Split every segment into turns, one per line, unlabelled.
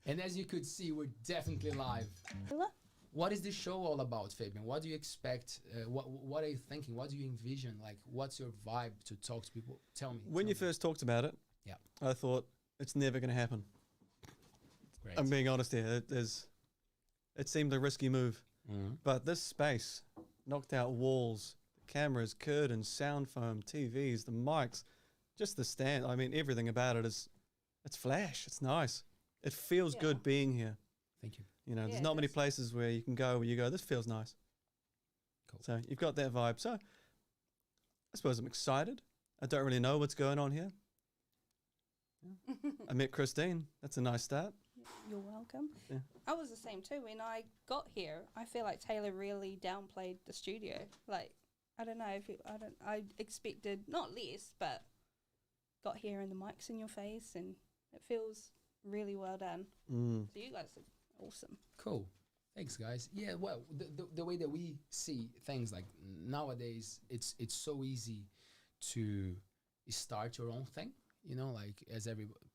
And as you could see, we're definitely live. What is this show all about, Fabian? What do you expect? What are you thinking? What do you envision? Like, what's your vibe to talk to people? Tell me.
When you first talked about it,
yeah,
I thought it's never going to happen.
Great.
I'm being honest here. It seemed a risky move, but this space, knocked out walls, cameras, curtains, sound foam, TVs, the mics, just the stand. I mean, everything about it it's flash. It's nice. It feels good being here.
Thank you.
You know, there's not many places where you can go where you go, this feels nice.
Cool.
So you've got that vibe. So I suppose I'm excited. I don't really know what's going on here. Yeah. I met Christine. That's a nice start.
You're welcome.
Yeah.
I was the same too. When I got here, I feel like Taylor really downplayed the studio. Like, I don't know if I expected not less, but got here and the mic's in your face and it feels really well done. So you guys are awesome.
Cool. Thanks, guys. Yeah, well, the way that we see things, like nowadays, it's so easy to start your own thing. You know, like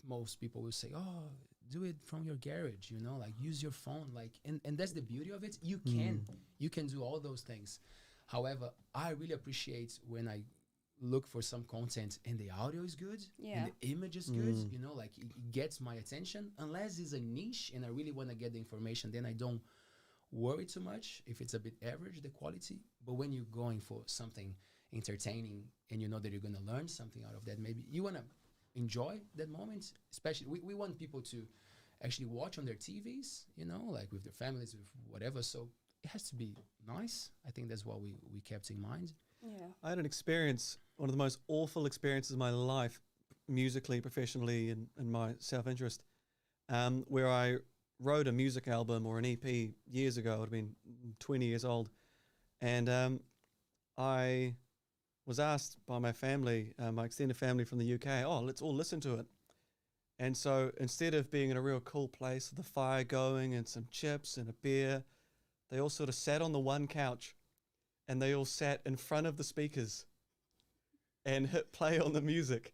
most people will say, oh, do it from your garage, you know, like use your phone, like, and that's the beauty of it. You can do all those things. However, I really appreciate when I look for some content and the audio is good and the image is good, you know, like it gets my attention. Unless it's a niche and I really want to get the information, then I don't worry too much if it's a bit average, the quality. But when you're going for something entertaining and you know that you're going to learn something out of that, maybe you want to enjoy that moment. Especially we want people to actually watch on their TVs, you know, like with their families, with whatever. So it has to be nice. I think that's what we kept in mind.
Yeah.
I had an experience, one of the most awful experiences of my life, musically, professionally, and my self-interest, where I wrote a music album or an EP years ago. It would have been 20 years old. And I was asked by my family, my extended family from the UK, oh, let's all listen to it. And so instead of being in a real cool place with a fire going and some chips and a beer, they all sort of sat on the one couch and they all sat in front of the speakers and hit play on the music.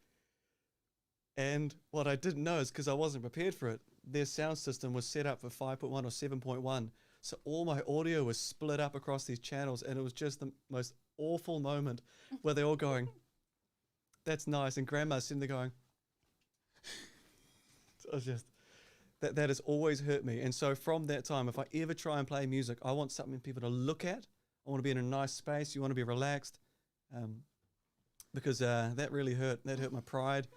And what I didn't know is, because I wasn't prepared for it, their sound system was set up for 5.1 or 7.1. So all my audio was split up across these channels, and it was just the most awful moment where they're all going, that's nice. And grandma's sitting there going, so it was just, that has always hurt me. And so from that time, if I ever try and play music, I want something people to look at. I want to be in a nice space. You want to be relaxed. Because that really hurt. That hurt my pride.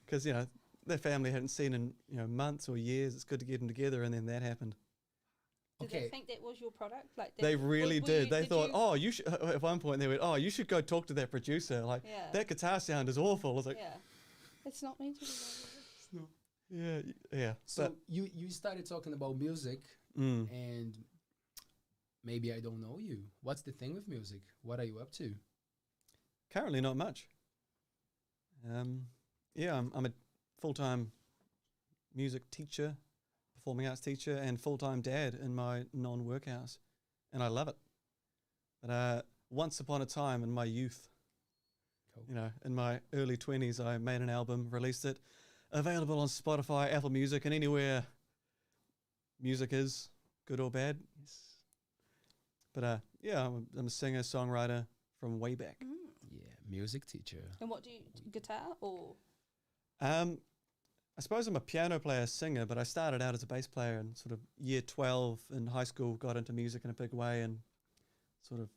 Because, you know, their family hadn't seen in, you know, months or years. It's good to get them together, and then that happened.
Did they think that was your product? Like
they really did. They thought, oh, you should. At one point, they went, oh, you should go talk to that producer. Like, that guitar sound is awful. I was like,
it's not meant to be. It's
not. Yeah.
So you started talking about music, and maybe I don't know you. What's the thing with music? What are you up to?
Currently, not much. I'm a full-time music teacher, performing arts teacher, and full-time dad in my non-work house, and I love it. But once upon a time in my youth, you know, in my early 20s, I made an album, released it, available on Spotify, Apple Music, and anywhere music is, good or bad. Yes. But I'm a singer, songwriter from way back.
Yeah, music teacher.
And what do you, guitar or?
I suppose I'm a piano player, singer, but I started out as a bass player in sort of year 12 in high school, got into music in a big way, and sort of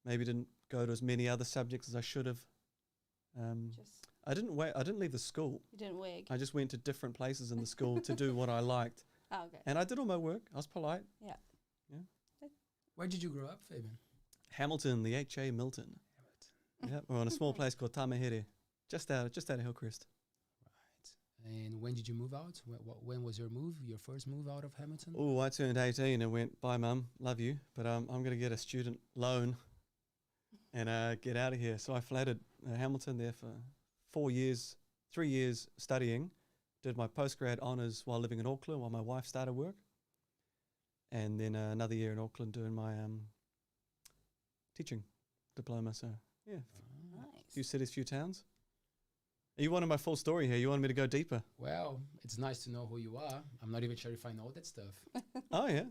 maybe didn't go to as many other subjects as I should have. I didn't leave the school.
You didn't wig?
I just went to different places in the school to do what I liked.
Oh, okay.
And I did all my work. I was polite.
Yeah.
Where did you grow up, Fabian?
Hamilton, the H.A. Milton. Yeah, we're on a small place called Tamahere, just out of Hillcrest.
Right. And when did you move out? When was your first move out of Hamilton?
Oh, I turned 18 and went, bye, Mum, love you, but I'm going to get a student loan and get out of here. So I flatted Hamilton there for 3 years studying, did my postgrad honours while living in Auckland while my wife started work, and then another year in Auckland doing my teaching diploma. So yeah,
nice.
Few cities, few towns. You wanted my full story here. You wanted me to go deeper.
Well, it's nice to know who you are. I'm not even sure if I know that stuff.
Oh, yeah.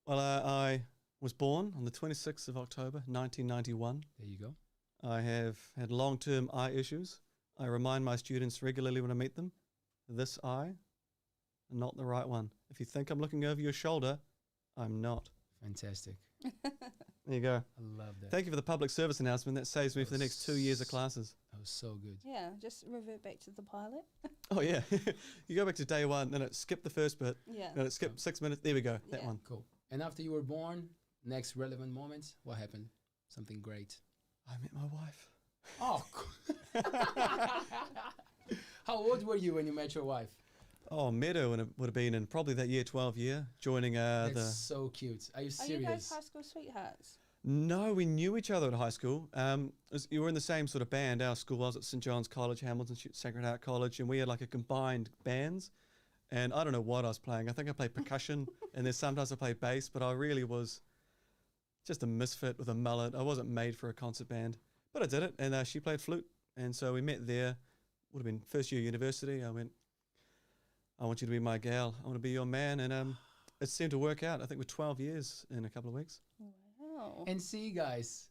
Well, I was born on the 26th of October, 1991.
There you go.
I have had long-term eye issues. I remind my students regularly when I meet them, this eye, not the right one. If you think I'm looking over your shoulder, I'm not.
Fantastic.
There you go.
I love that.
Thank you for the public service announcement. That saves me for the next 2 years of classes.
That was so good.
Yeah, just revert back to the pilot.
Oh, yeah. You go back to day one, then it skipped the first bit,
Yeah.
then it skipped 6 minutes. There we go. That
Yeah.
one.
Cool. And after you were born, next relevant moment, what happened? Something great.
I met my wife.
Oh. How old were you when you met your wife?
Oh, met her when it would have been in probably that year 12 year, joining
That's so cute. Are you
Are
serious?
you guys high school sweethearts?
No, we knew each other at high school. You were in the same sort of band. Our school was at St. John's College, Hamilton Sacred Heart College, and we had like a combined bands. And I don't know what I was playing. I think I played percussion, and then sometimes I played bass, but I really was just a misfit with a mullet. I wasn't made for a concert band, but I did it, and she played flute. And so we met there. Would have been first year university. I went, I want you to be my gal. I want to be your man. And it seemed to work out. I think we're 12 years in a couple of weeks.
Wow.
And see, guys,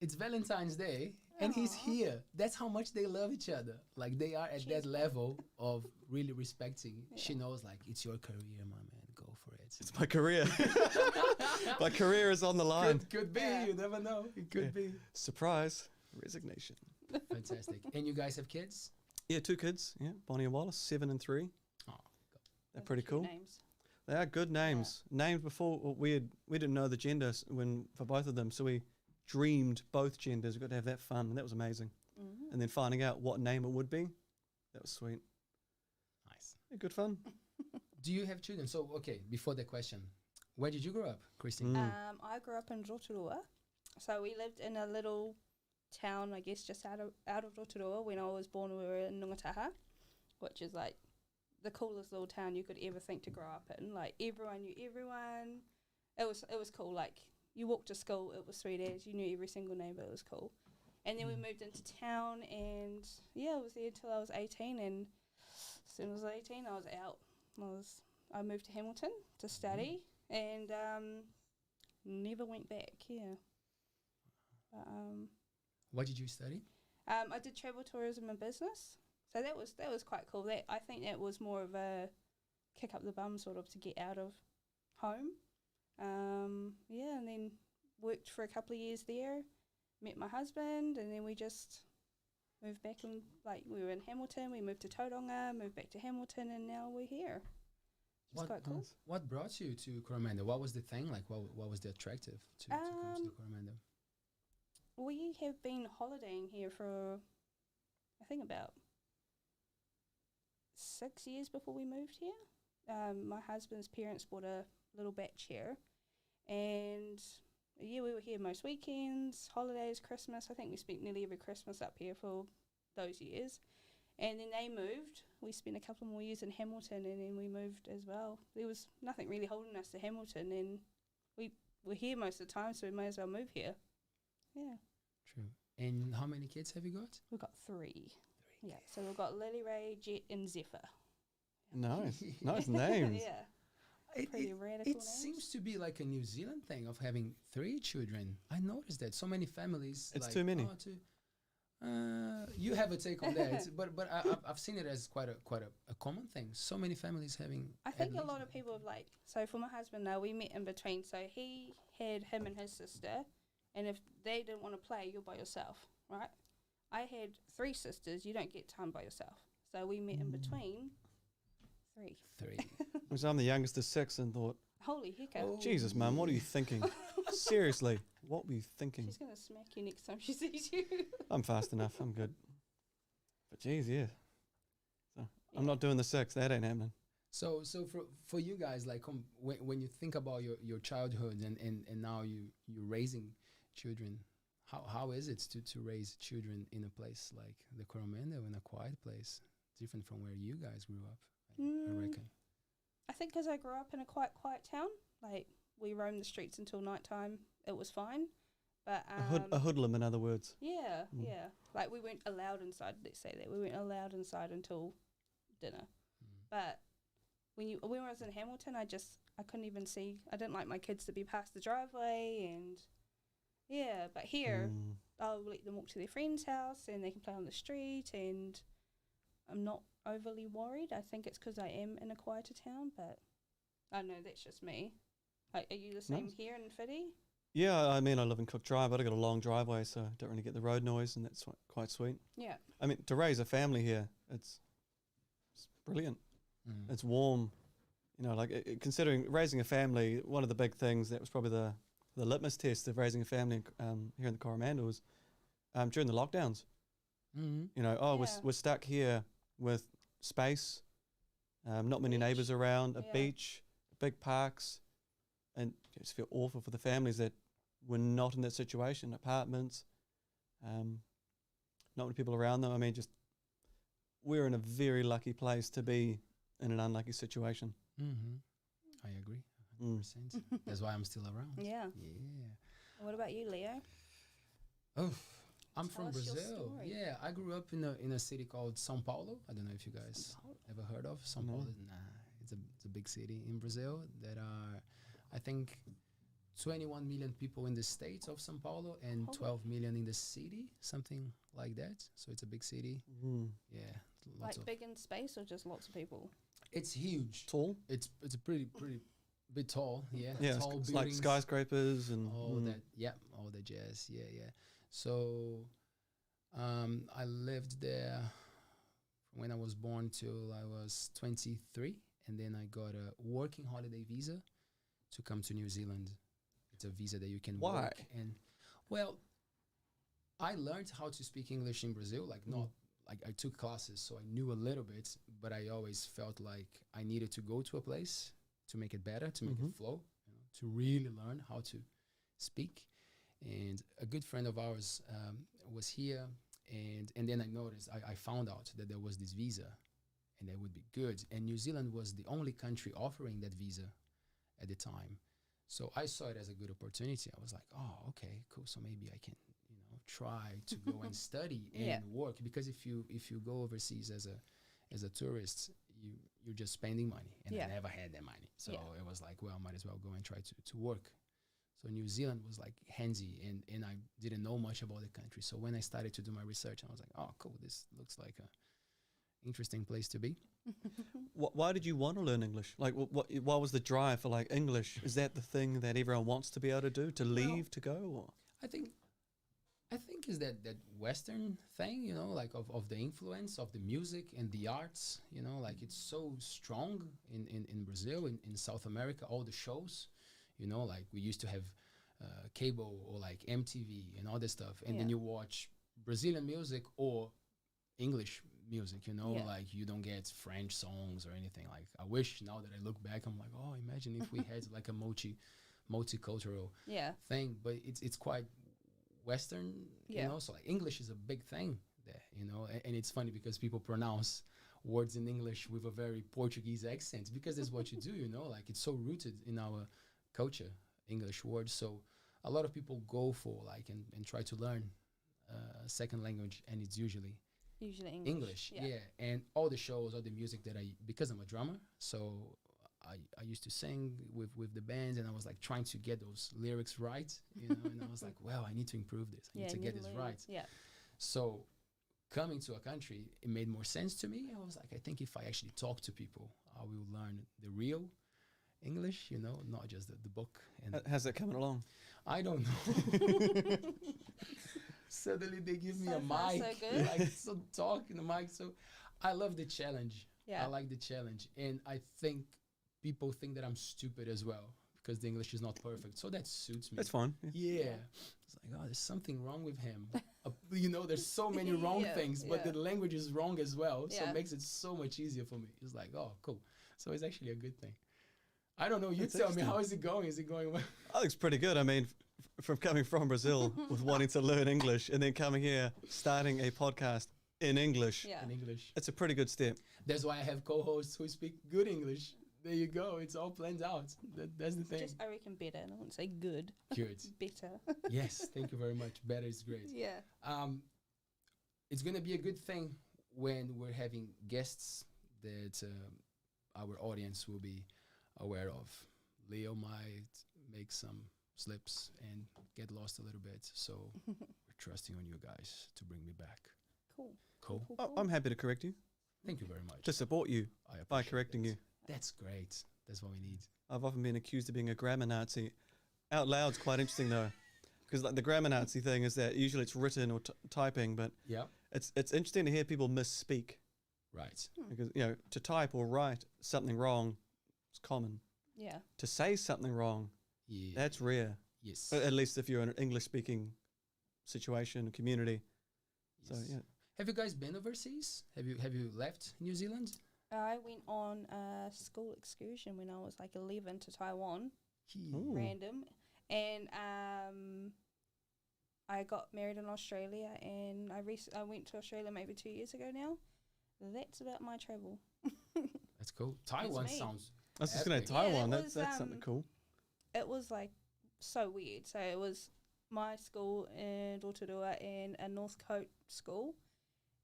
it's Valentine's Day, and he's
Aw.
here. That's how much they love each other. Like, they are at
She's
that
good.
level of really respecting.
Yeah.
She knows, like, it's your career, my man. Go for it.
It's my career. My career is on the line.
Could be.
Yeah.
You never know. It could be.
Surprise. Resignation.
Fantastic. And you guys have kids?
Yeah, 2 kids. Yeah, Bonnie and Wallace, 7 and 3.
Oh,
They're pretty
Cute
cool.
Names.
They are good names. Names before we didn't know the gender for both of them, so we dreamed both genders. We got to have that fun, and that was amazing.
Mhm.
And then finding out what name it would be, that was sweet.
nice.
Yeah, good fun.
Do you have children? So, okay, before the question, where did you grow up, Christine?
Mm.
I grew up in Rotorua. So we lived in a little town, I guess, just out of Rotorua. When I was born, we were in Nungataha, which is like the coolest little town you could ever think to grow up in. Like, everyone knew everyone. It was cool. Like, you walked to school, it was 3 days. You knew every single neighbour. It was cool. And then we moved into town, and yeah, I was there until I was 18. And as soon as I was 18, I was out. I moved to Hamilton to study, and never went back. Yeah. But,
What did you study?
I did travel, tourism, and business. So that was quite cool. I think that was more of a kick up the bum sort of to get out of home. Yeah, and then worked for a couple of years there. Met my husband, and then we just moved back, and like we were in Hamilton. We moved to Tauranga, moved back to Hamilton, and now we're here. It's
What-
quite cool.
Nice.
What brought you to Coromandel? What was the thing? Like, what was the attractive to come to Coromandel?
We have been holidaying here for, I think, about 6 years before we moved here. My husband's parents bought a little batch here, and yeah, we were here most weekends, holidays, Christmas. I think we spent nearly every Christmas up here for those years. And then they moved. We spent a couple more years in Hamilton, and then we moved as well. There was nothing really holding us to Hamilton, and we're here most of the time, so we may as well move here. Yeah.
True. And how many kids have you got?
We've got 3. Yeah, so we've got Lily Ray, Jet, and Zephyr.
Nice. Nice names.
Yeah,
It,
pretty
it,
radical
it
names.
seems to be like a New Zealand thing of having 3 children. I noticed that so many families.
It's
like,
too many.
Oh, you have a take on that, but I've seen it as quite a common thing. So many families having.
I
at
think a
least
lot of people have like, so for my husband now, we met in between. So he had him and his sister, and if they didn't want to play, you're by yourself, right? I had 3 sisters, you don't get time by yourself. So we met in between 3.
3.
Because I'm the youngest of 6 and thought,
Holy heck.
Oh.
Jesus, Mum, what are you thinking? Seriously, what were you thinking?
She's going to smack you next time she sees you.
I'm fast enough. I'm good. But geez, yeah. So I'm not doing the 6. That ain't happening.
So for you guys, like when you think about your childhood and now you're raising children, how is it to raise children in a place like the Coromandel, in a quiet place, different from where you guys grew up? I reckon.
I think because I grew up in a quite quiet town, like we roamed the streets until nighttime, it was fine. But
A hoodlum, in other words.
yeah, yeah. Like we weren't allowed inside. Let's say that we weren't allowed inside until dinner. But when I was in Hamilton, I couldn't even see. I didn't like my kids to be past the driveway, and yeah. But here, I'll let them walk to their friend's house, and they can play on the street, and I'm not overly worried. I think it's because I am in a quieter town, but I know that's just me. Like, are you the same here in Whitty?
Yeah, I mean, I live in Cook Drive, but I got a long driveway, so I don't really get the road noise, and that's quite sweet.
Yeah.
I mean, to raise a family here, it's brilliant. It's warm. You know, like considering raising a family, one of the big things that was probably the litmus test of raising a family here in the Coromandel was during the lockdowns. You know, we're stuck here with space, not many neighbours around, a beach, big parks, and I just feel awful for the families that were not in that situation. Apartments, not many people around them. I mean, just we're in a very lucky place to be in an unlucky situation.
I agree, 100%. That's why I'm still around.
Yeah.
Yeah.
What about you, Leo?
Oh, I'm
Tell
from
us your
Brazil.
story.
Yeah, I grew up in a city called São Paulo. I don't know if you guys ever heard of São Paulo. Nah, it's a big city in Brazil that are, I think, 21 million people in the state of São Paulo and 12 million in the city, something like that. So it's a big city. Yeah, lots
Like big in space or just lots of people?
It's huge.
Tall?
It's a pretty bit tall. Yeah,
Yeah,
tall
it's like
buildings,
skyscrapers and
all that. Yeah, all the jazz. Yeah, yeah. So I lived there when I was born till I was 23, and then I got a working holiday visa to come to New Zealand. It's a visa that you can work. And well, I learned how to speak English in Brazil, like not like I took classes, so I knew a little bit, but I always felt like I needed to go to a place to make it better, to make it flow, you know, to really learn how to speak. And a good friend of ours was here, and then I noticed, I found out that there was this visa, and that would be good. And New Zealand was the only country offering that visa at the time. So I saw it as a good opportunity. I was like, oh, okay, cool. So maybe I can, you know, try to go and study and work, because if you go overseas as a tourist, you're just spending money, and I never had that money. So it was like, well, I might as well go and try to work. So New Zealand was like handy, and I didn't know much about the country. So when I started to do my research, I was like, oh, cool, this looks like a interesting place to be.
Why did you want to learn English? Like, what was the drive for like English? Is that the thing that everyone wants to be able to do, to leave, to go? Or?
I think is that Western thing, you know, like of the influence of the music and the arts, you know, like it's so strong in Brazil, in South America, all the shows, you know, like we used to have cable or like MTV and all this stuff. And then you watch Brazilian music or English music, you know, like you don't get French songs or anything. Like I wish now that I look back, I'm like, oh, imagine if we had like a multicultural thing, but it's quite Western, you know, so like English is a big thing there, you know, and it's funny because people pronounce words in English with a very Portuguese accent, because that's what you do, you know, like it's so rooted in our culture, English words. So a lot of people go for like and try to learn a second language, and it's usually English. Yeah. And all the shows, all the music that because I'm a drummer, so I used to sing with the bands, and I was like trying to get those lyrics right, you know, and I was like, well, I need to improve this. I need to get this right. Yeah. So coming to a country, it made more sense to me. I was like, I think if I actually talk to people, I will learn the real English, you know, not just the book. And
how's that coming along?
I don't know. Suddenly they give me a mic, like so talk in the mic. So I love the challenge. I like the challenge, and I think people think that I'm stupid as well because the English is not perfect. So that suits me.
That's fine.
Yeah. It's like, oh, there's something wrong with him. You know, there's so many wrong things, but the language is wrong as well. So it makes it so much easier for me. It's like, oh, cool. So it's actually a good thing. I don't know. You tell me, how is it going? Is it going well?
I think it's pretty good. I mean, from coming from Brazil with wanting to learn English and then coming here, starting a podcast in English.
In English.
It's a pretty good step.
That's why I have co-hosts who speak good English. There you go. It's all planned out. That's the thing.
Just, I reckon better. I wouldn't say good.
Good.
Better.
Yes, thank you very much. Better is great.
Yeah.
It's gonna be a good thing when we're having guests that our audience will be aware of. Leo might make some slips and get lost a little bit, so we're trusting on you guys to bring me back.
Cool.
I'm happy to correct you,
Thank you very much.
to support you
I
by
appreciate
correcting
that.
you.
That's great. That's what we need.
I've often been accused of being a grammar Nazi. Out loud's quite interesting though, because like the grammar Nazi thing is that usually it's written or typing, but
Yeah.
it's interesting to hear people misspeak,
Right.
because to type or write something wrong is common.
Yeah.
To say something wrong,
Yeah.
that's rare.
Yes.
At least if you're in an English-speaking situation, community. So
Yes.
yeah,
Have you guys been overseas? Have you left New Zealand?
I went on a school excursion when I was like 11 to Taiwan,
Ooh.
random, and I got married in Australia, and I went to Australia maybe 2 years ago now. That's about my travel.
That's cool. Taiwan
me.
sounds.
I was just going to
Epic.
Yeah,
Taiwan.
it
That's
was,
something cool.
It was like so weird. So it was my school in Rotorua and a North Coast school.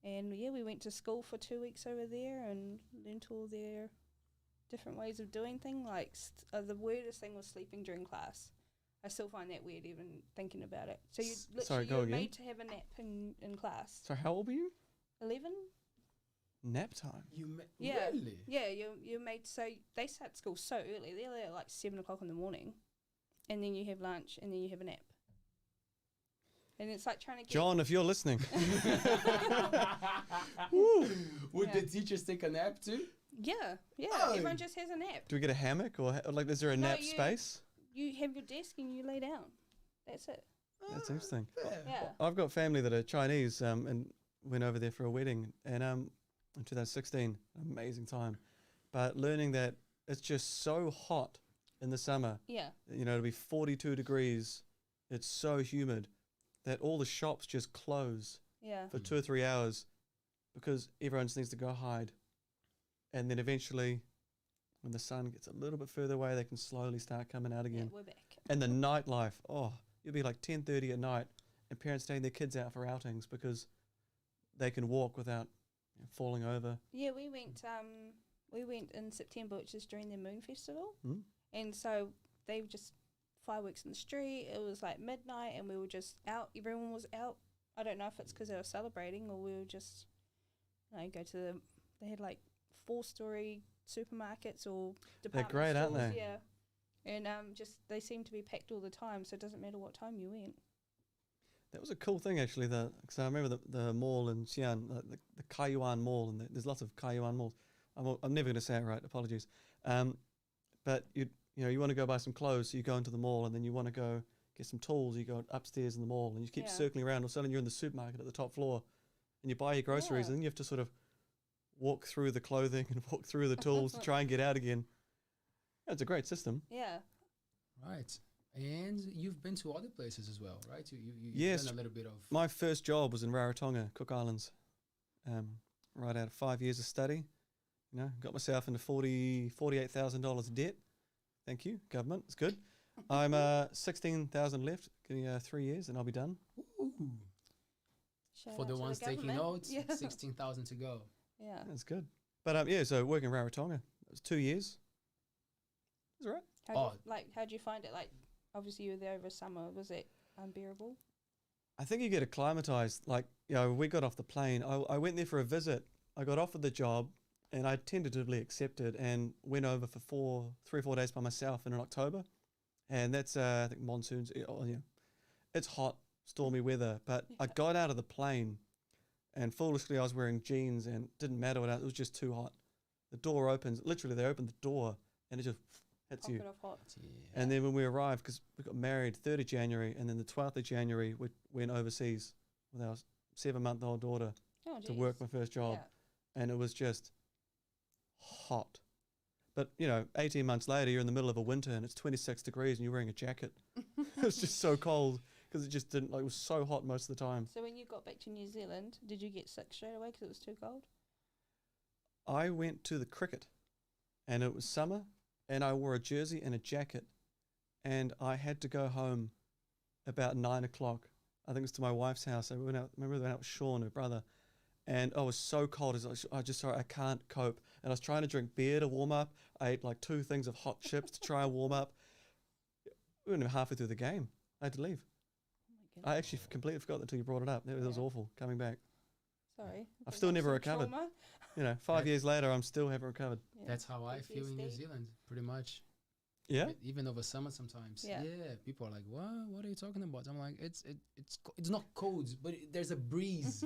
And yeah, we went to school for 2 weeks over there and learned all their different ways of doing things. Like the weirdest thing was sleeping during class. I still find that weird even thinking about it. So you
Sorry,
literally
go
you're
again.
made to have a nap in class.
So how old were you?
11?
Nap time.
Yeah.
Really?
Yeah, you're made, so they start school so early. They're there at like 7 o'clock in the morning. And then you have lunch and then you have a nap. And it's like trying to get...
John, if you're listening.
Would
Yeah.
the teachers take a nap too?
Yeah.
Oh.
Everyone just has a nap.
Do we get a hammock or like is there a
No,
nap
you-
space?
You have your desk and you lay down. That's it.
That's interesting.
Yeah.
I've got family that are Chinese and went over there for a wedding and in 2016, amazing time. But learning that it's just so hot in the summer,
Yeah.
it'll be 42 degrees. It's so humid that all the shops just close
Yeah.
for 2 or 3 hours because everyone just needs to go hide. And then eventually, when the sun gets a little bit further away, they can slowly start coming out
Yeah,
again.
we're back.
And the nightlife, you'll be like 10:30 at night and parents taking their kids out for outings because they can walk without falling over.
Yeah, we went in September, which is during the Moon Festival.
Mm.
And so they were just fireworks in the street. It was like midnight and we were just out. Everyone was out. I don't know if it's because they were celebrating or we were just, go to they had like 4-story supermarkets or department
great, aren't
stores,
they?
Yeah. And just they seem to be packed all the time, so it doesn't matter what time you went.
That was a cool thing actually. Because I remember the mall in Xi'an, the Kaiyuan Mall, and there's lots of Kaiyuan malls. I'm never going to say it right. Apologies. But you want to go buy some clothes, so you go into the mall, and then you want to go get some tools. You go upstairs in the mall, and you keep
Yeah.
circling around. All of a sudden, you're in the supermarket at the top floor, and you buy your groceries,
Yeah.
and then you have to sort of walk through the clothing and walk through the tools to try and get out again. Yeah, it's a great system.
Yeah.
Right. And you've been to other places as well, right? You've
Yes.
done a little bit of.
My first job was in Rarotonga, Cook Islands, right out of 5 years of study. Got myself into $48,000 debt. Thank you, government. It's good. I'm 16,000 left. Give me 3 years, and I'll be done.
Ooh.
Shout
For
out
the
to
ones taking
government.
notes,
Yeah.
16,000 to go.
Yeah.
That's good. But so working in Rarotonga, it was 2 years. It was all right.
How'd you find it? Like, obviously you were there over summer. Was it unbearable?
I think you get acclimatized. Like, we got off the plane. I went there for a visit. I got offered the job, and I tentatively accepted and went over for 3 or 4 days by myself in October. And that's, I think, monsoons. It's hot, stormy weather. But I
Yeah.
got out of the plane, and foolishly I was wearing jeans, and it didn't matter it was just too hot. The door opens. Literally, they opened the door, and it just hits you.
Pocket of hot.
Yeah.
And then when we arrived, because we got married 3rd of January, and then the 12th of January, we went overseas with our 7-month-old daughter
Oh,
to work my first job.
Yeah.
And it was just hot. But, 18 months later, you're in the middle of a winter, and it's 26 degrees, and you're wearing a jacket. It was just so cold, because it just didn't, it was so hot most of the time.
So when you got back to New Zealand, did you get sick straight away because it was too cold?
I went to the cricket. and it was summer, and I wore a jersey and a jacket, and I had to go home about 9 o'clock. I think it was to my wife's house. I went out, remember I went out with Sean, her brother, and I was so cold. I just thought, I can't cope. And I was trying to drink beer to warm up. I ate like 2 things of hot chips to try and warm up. We weren't even halfway through the game. I had to leave.
Oh my
I actually completely forgot until you brought it up. It was awful coming back.
Sorry.
I've still never recovered.
Trauma.
You know, 5 years later, I'm still haven't recovered.
Yeah.
That's how I feel in New
PTSD.
Zealand, pretty much.
Yeah?
Even over summer sometimes.
Yeah.
People are like, what are you talking about? I'm like, it's not cold, but there's a breeze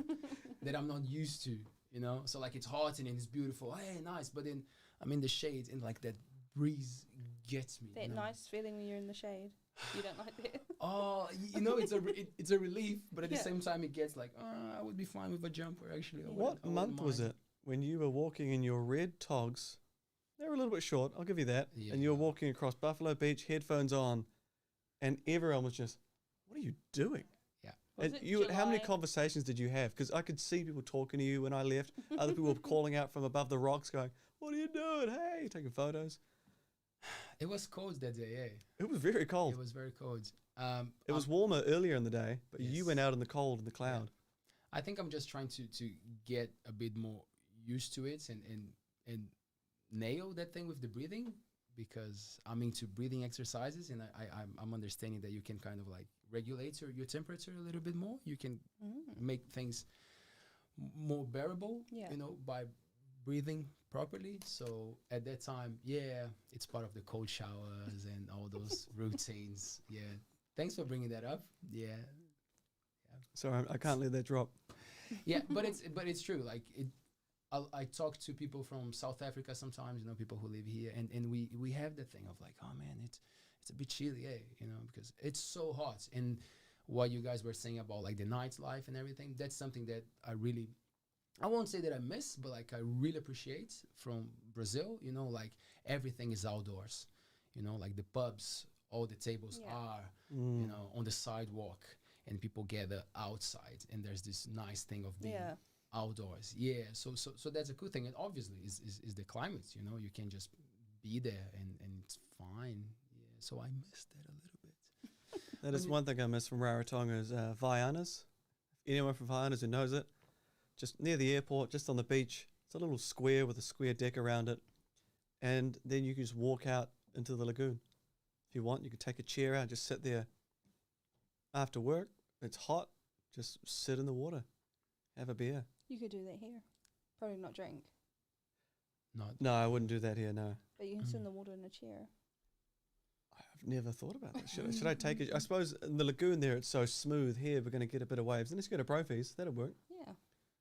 that I'm not used to, you know? So like it's hot and it's beautiful. Hey, nice. But then I'm in the shade and like that breeze gets me.
That
you know?
nice feeling when you're in the shade. You don't like that?
Oh, you know, it's a relief, but at the
Yeah.
same time it gets like, I would be fine with a jumper actually.
What month was it when you were walking in your red togs? They were a little bit short, I'll give you that.
Yeah.
And you were walking across Buffalo Beach, headphones on, and everyone was just, what are you doing?
Was
And
it
how many
July?
conversations did you have? Because I could see people talking to you when I left. Other people were calling out from above the rocks going, what are you doing? Hey, taking photos.
It was cold that day, yeah.
It was very cold.
It was very cold.
It was warmer earlier in the day, but you
Yes.
went out in the cold in the cloud.
I think I'm just trying to get a bit more used to it and nail that thing with the breathing, because I'm into breathing exercises, and I'm understanding that you can kind of like regulate your temperature a little bit more. You can make things more bearable,
Yeah.
you know, by breathing properly. So at that time, yeah, it's part of the cold showers and all those routines. Yeah. Thanks for bringing that up. Yeah.
Sorry, I can't let that drop.
Yeah, but it's true. Like I talk to people from South Africa sometimes, you know, people who live here, and we have the thing of like, oh man, it's a bit chilly, you know, because it's so hot. And what you guys were saying about like the nightlife and everything, that's something that I won't say that I miss, but like I really appreciate from Brazil. You know, like everything is outdoors. You know, like the pubs, all the tables
Yeah.
are, you know, on the sidewalk, and people gather outside, and there's this nice thing of being
Yeah.
outdoors. Yeah, so that's a good thing, and obviously is the climate. You know, you can just be there and it's fine. Yeah, so I missed that a little bit.
That is one thing I miss from Rarotonga is Vianas. Anyone from Vianas who knows it, just near the airport, just on the beach. It's a little square with a square deck around it. And then you can just walk out into the lagoon. If you want, you can take a chair out, just sit there. After work, it's hot, just sit in the water, have a beer.
You could do that here. Probably not drink,
Not
No, I wouldn't do that here, no.
but you can sit in the water in a chair.
I've never thought about that. Should I take it? I suppose in the lagoon there, it's so smooth. Here, we're going to get a bit of waves. And let's go to Profies. That'll work.
Yeah.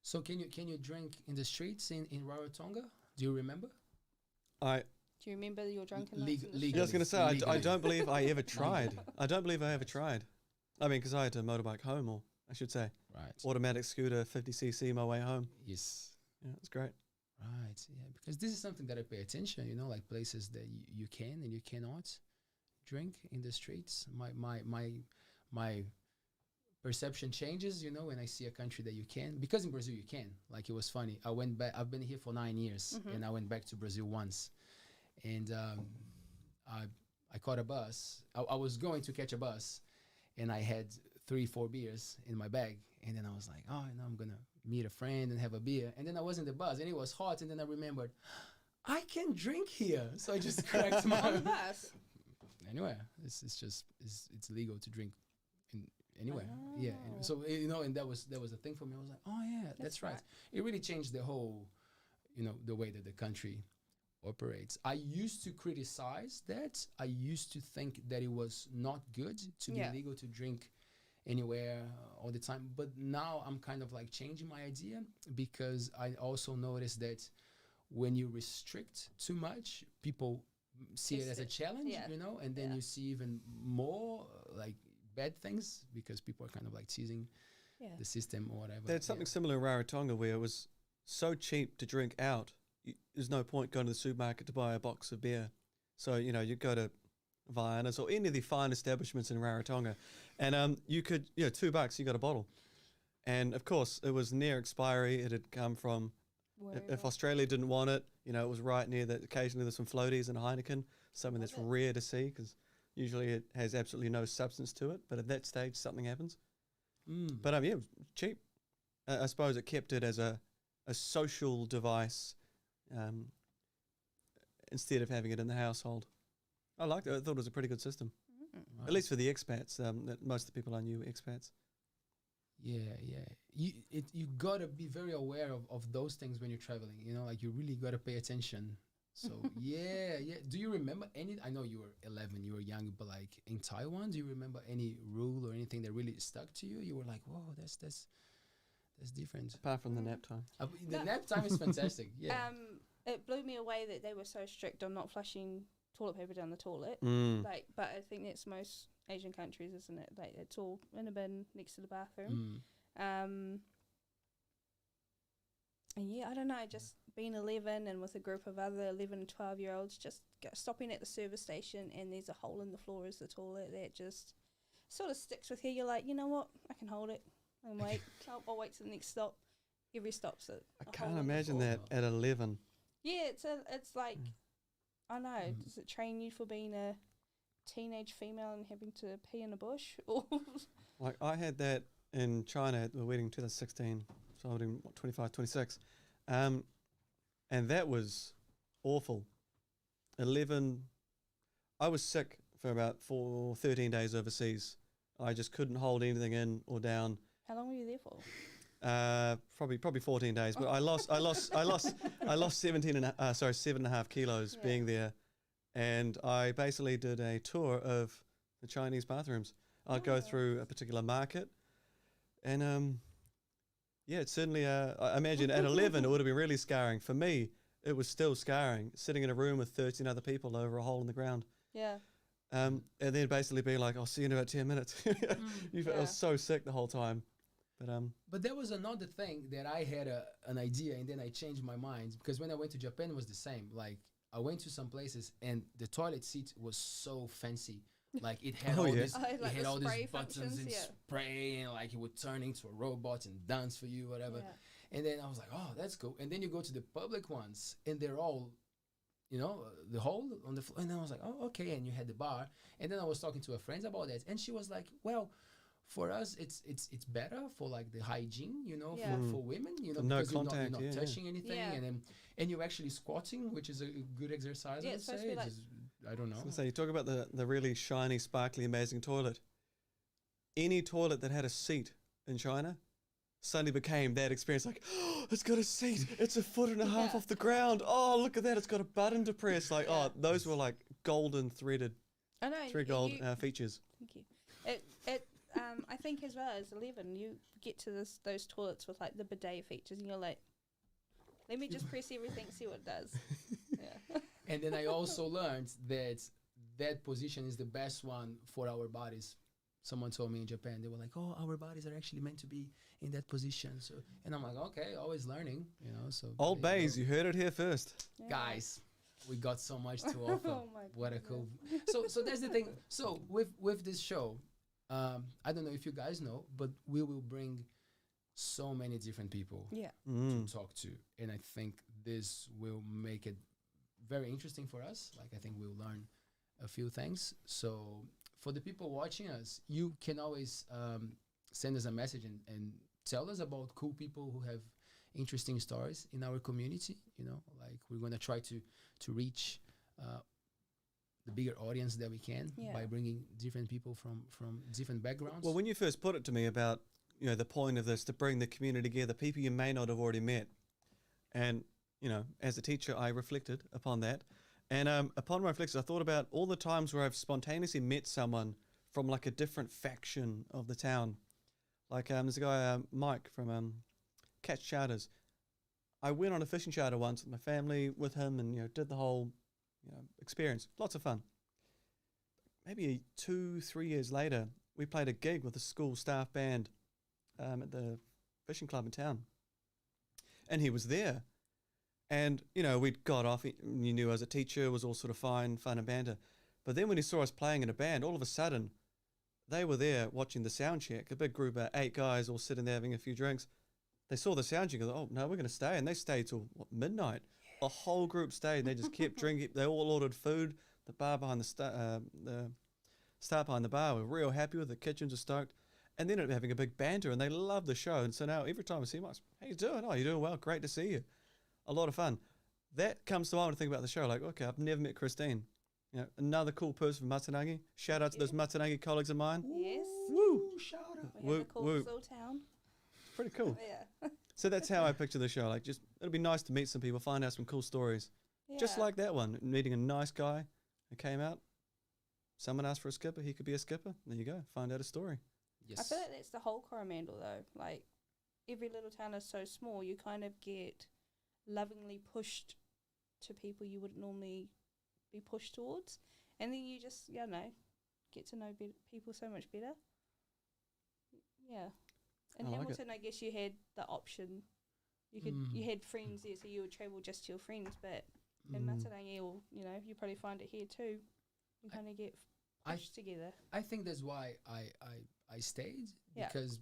So can you drink in the streets in Rarotonga? Do you remember?
I
Do you remember your drunken
Leg-
nights in the
legally.
Yeah, I was going to say, I
Legally.
don't believe I ever tried. I don't believe I ever tried. I mean, because I had to motorbike home, or I should say,
Right.
automatic scooter, 50cc, my way home.
Yes.
Yeah, it's great.
Right. Yeah. Because this is something that I pay attention. You know, like places that you can and you cannot drink in the streets. My perception changes. You know, when I see a country that you can, because in Brazil you can. Like it was funny. I went back. I've been here for 9 years, and I went back to Brazil once, and I caught a bus. I was going to catch a bus, and I had 3-4 beers in my bag, and then I was like, oh, I'm gonna meet a friend and have a beer. And then I was in the bus, and it was hot, and then I remembered, I can drink here. So I just cracked my
On the bus.
anywhere. It's legal to drink anywhere. Yeah. And so you know, and that was a thing for me. I was like, oh yeah, that's right. It really changed the whole, you know, the way that the country operates. I used to criticize that. I used to think that it was not good to be legal to drink anywhere all the time. But now I'm kind of like changing my idea, because I also noticed that when you restrict too much, people see it as a challenge, you know, and then you see even more like bad things, because people are kind of like teasing the system or whatever.
There's something similar in Rarotonga where it was so cheap to drink out. There's no point going to the supermarket to buy a box of beer. So, you know, you go to Vianas or any of the fine establishments in Rarotonga, and you could, you know, $2, you got a bottle. And of course, it was near expiry. It had come from If Australia didn't want it, it was right near that. Occasionally there's some floaties and a Heineken, something that's rare to see because usually it has absolutely no substance to it. But at that stage, something happens. But yeah, it was cheap. I suppose it kept it as a social device instead of having it in the household. I liked it. I thought it was a pretty good system. At least for the expats. That most of the people I knew were expats.
Yeah. You gotta be very aware of those things when you're traveling. Like you really gotta pay attention. So yeah. Do you remember any? I know you were 11, you were young, but like in Taiwan, do you remember any rule or anything that really stuck to you? You were like, whoa, that's different.
Apart from the nap time.
The nap time is fantastic. Yeah.
It blew me away that they were so strict on not flushing toilet paper down the toilet. But I think that's most Asian countries, isn't it? Like it's all in a bin next to the bathroom. And yeah, I don't know, just being 11 and with a group of other 11 and 12-year-olds just stopping at the service station and there's a hole in the floor as the toilet that just sort of sticks with you. You're like, you know what? I can hold it and wait. I'll wait till the next stop. Every stop's
I can't imagine that at 11.
Yeah, it's like, I know, does it train you for being a teenage female and having to pee in a bush? Or
like I had that in China at the wedding 2016, so I was in 25, 26. And that was awful. 11, I was sick for about 13 days overseas. I just couldn't hold anything in or down.
How long were you there for?
Probably 14 days, but I lost 7.5 kilos being there, and I basically did a tour of the Chinese bathrooms. I'd go through a particular market, and it's certainly. I imagine at 11 it would have been really scarring. For me, it was still scarring, sitting in a room with 13 other people over a hole in the ground.
Yeah.
And then basically being like, "I'll see you in about 10 minutes." I was so sick the whole time.
But there was another thing that I had an idea and then I changed my mind, because when I went to Japan it was the same. Like I went to some places and the toilet seat was so fancy. Like it had all these buttons and spray, and like it would turn into a robot and dance for you, whatever. Yeah. And then I was like, oh, that's cool. And then you go to the public ones and they're all, the hole on the floor. And then I was like, oh, okay. And you had the bar. And then I was talking to a friend about that, and she was like, well, for us, it's better for like the hygiene, for women,
no
because
contact,
you're not touching anything, and you're actually squatting, which is a good exercise.
Yeah,
I would say. I don't know.
So you talk about the really shiny, sparkly, amazing toilet. Any toilet that had a seat in China suddenly became that experience. Like, oh, it's got a seat. It's 1.5 feet off the ground. Oh, look at that. It's got a button to press. Like, those were like golden threaded.
I know.
3 gold features.
Thank you. I think as well as 11, you get to those toilets with like the bidet features, and you're like, let me just press everything, see what it does. Yeah.
And then I also learned that position is the best one for our bodies. Someone told me in Japan, they were like, oh, our bodies are actually meant to be in that position. So, and I'm like, okay, always learning, So
ALTBAYS, you heard it here first.
Yeah.
Guys, we got so much to offer.
Oh my
what a cool. So that's the thing. So with this show, I don't know if you guys know, but we will bring so many different people to talk to. And I think this will make it very interesting for us. Like, I think we'll learn a few things. So for the people watching us, you can always send us a message and tell us about cool people who have interesting stories in our community. Like we're going to try to reach the bigger audience that we can by bringing different people from different backgrounds.
Well, when you first put it to me about, the point of this, to bring the community together, people you may not have already met. And, as a teacher, I reflected upon that. And upon my reflection, I thought about all the times where I've spontaneously met someone from like a different faction of the town. Like there's a guy, Mike from Catch Charters. I went on a fishing charter once with my family with him and, did the whole experience. Lots of fun. Maybe 2-3 years later, we played a gig with a school staff band at the fishing club in town. And he was there. And, we'd got off. He knew as a teacher, it was all sort of fun and banter. But then when he saw us playing in a band, all of a sudden, they were there watching the sound check. A big group of 8 guys all sitting there having a few drinks. they saw the sound check. Oh no, we're going to stay, and they stayed till midnight. A whole group stayed, and they just kept drinking. They all ordered food. The bar behind the staff behind the bar were real happy with it. The kitchens are stoked, and then ended up having a big banter, and they loved the show. And so now every time I see them, I say, how you doing? Oh, you're doing well. Great to see you. A lot of fun. That comes to mind when I think about the show. Like, okay, I've never met Christine. You know, another cool person from Matarangi. Shout out to those Matarangi colleagues of mine.
Yes.
Woo!
Shout out.
We have a cool little town.
Pretty cool.
Yeah.
So that's how I picture the show. Like, just it'll be nice to meet some people, find out some cool stories. Just like that one, meeting a nice guy who came out. Someone asked for a skipper. He could be a skipper. There you go. Find out a story.
Yes.
I feel like that's the whole Coromandel though. Like every little town is so small, you kind of get lovingly pushed to people you wouldn't normally be pushed towards, and then you just get to know people so much better. Yeah. In Hamilton, I guess you had the option. You had friends there, so you would travel just to your friends. But in Matarangi, or you probably find it here too. You kind of get pushed together.
I think that's why I stayed,
Yeah.
because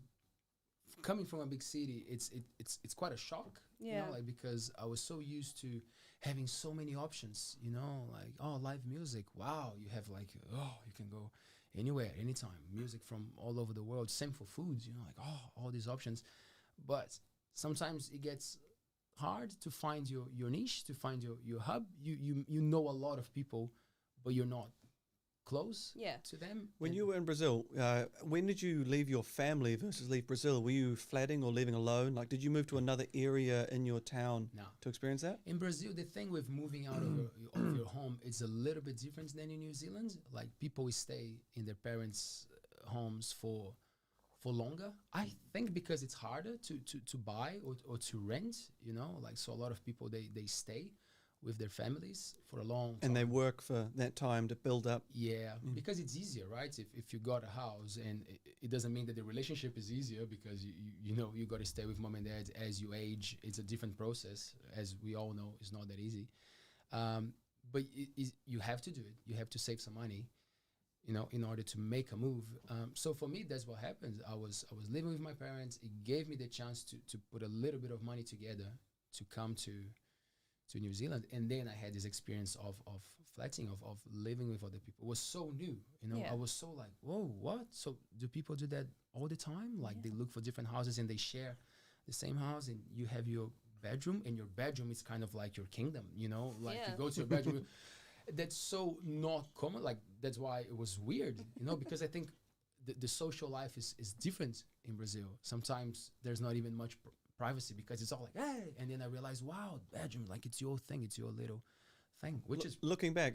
coming from a big city, it's quite a shock.
Yeah.
Because I was so used to having so many options. Like live music. Wow, you have you can go anywhere, anytime. Music from all over the world. Same for foods. All these options, but sometimes it gets hard to find your niche, to find your hub. You know a lot of people, but you're not close to them.
When you were in Brazil, when did you leave your family versus leave Brazil? Were you flatting or living alone? Like, did you move to another area in your town to experience that?
In Brazil, the thing with moving out of your home is a little bit different than in New Zealand. Like, people stay in their parents' homes for longer. I think because it's harder to buy or to rent, so a lot of people, they stay with their families for a long time.
And they work for that time to build up.
Yeah, because it's easier, right? If you got a house, and it doesn't mean that the relationship is easier, because you got to stay with mom and dad as you age. It's a different process, as we all know. It's not that easy, but you have to do it. You have to save some money, in order to make a move. So for me, that's what happened. I was living with my parents. It gave me the chance to put a little bit of money together to come to New Zealand, and then I had this experience of flatting, of living with other people. It was so new, I was so like, whoa, what? So do people do that all the time? Like, they look for different houses and they share the same house, and you have your bedroom, and your bedroom is kind of like your kingdom, you go to your bedroom. That's so not common. Like, that's why it was weird, because I think the social life is different in Brazil. Sometimes there's not even much privacy, because it's all like, hey, and then I realized, wow, bedroom, like, it's your thing, it's your little thing, which is
looking back.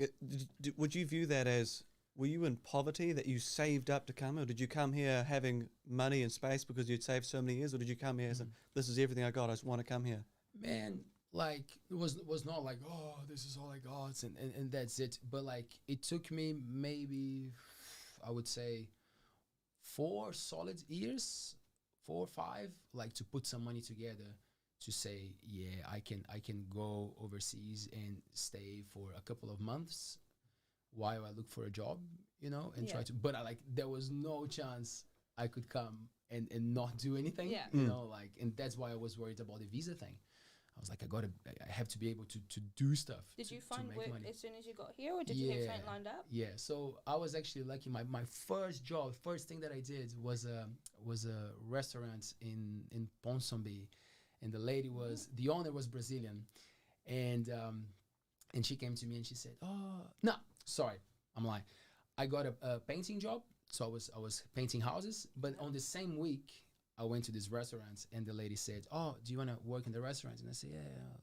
Would you view that as, were you in poverty that you saved up to come, or did you come here having money and space because you'd saved so many years, or did you come here as this is everything I got, I just want to come here?
Man, like, it was not like, oh, this is all I got and that's it. But like, it took me maybe, I would say, 4 solid years, 4 or 5, like, to put some money together to say, yeah, I can go overseas and stay for a couple of months while I look for a job, and try to, but there was no chance I could come and not do anything, and that's why I was worried about the visa thing. I was like, I have to be able to do stuff.
Did you find work
money
as soon as you got here, or did you have something lined up?
Yeah, so I was actually lucky. My first job, first thing that I did was a restaurant in Ponsonby, and the owner was Brazilian, and she came to me and she said, oh, no, sorry, I'm lying. I got a painting job, so I was painting houses, but on the same week, I went to this restaurant, and the lady said, oh, do you want to work in the restaurant? And I said, yeah,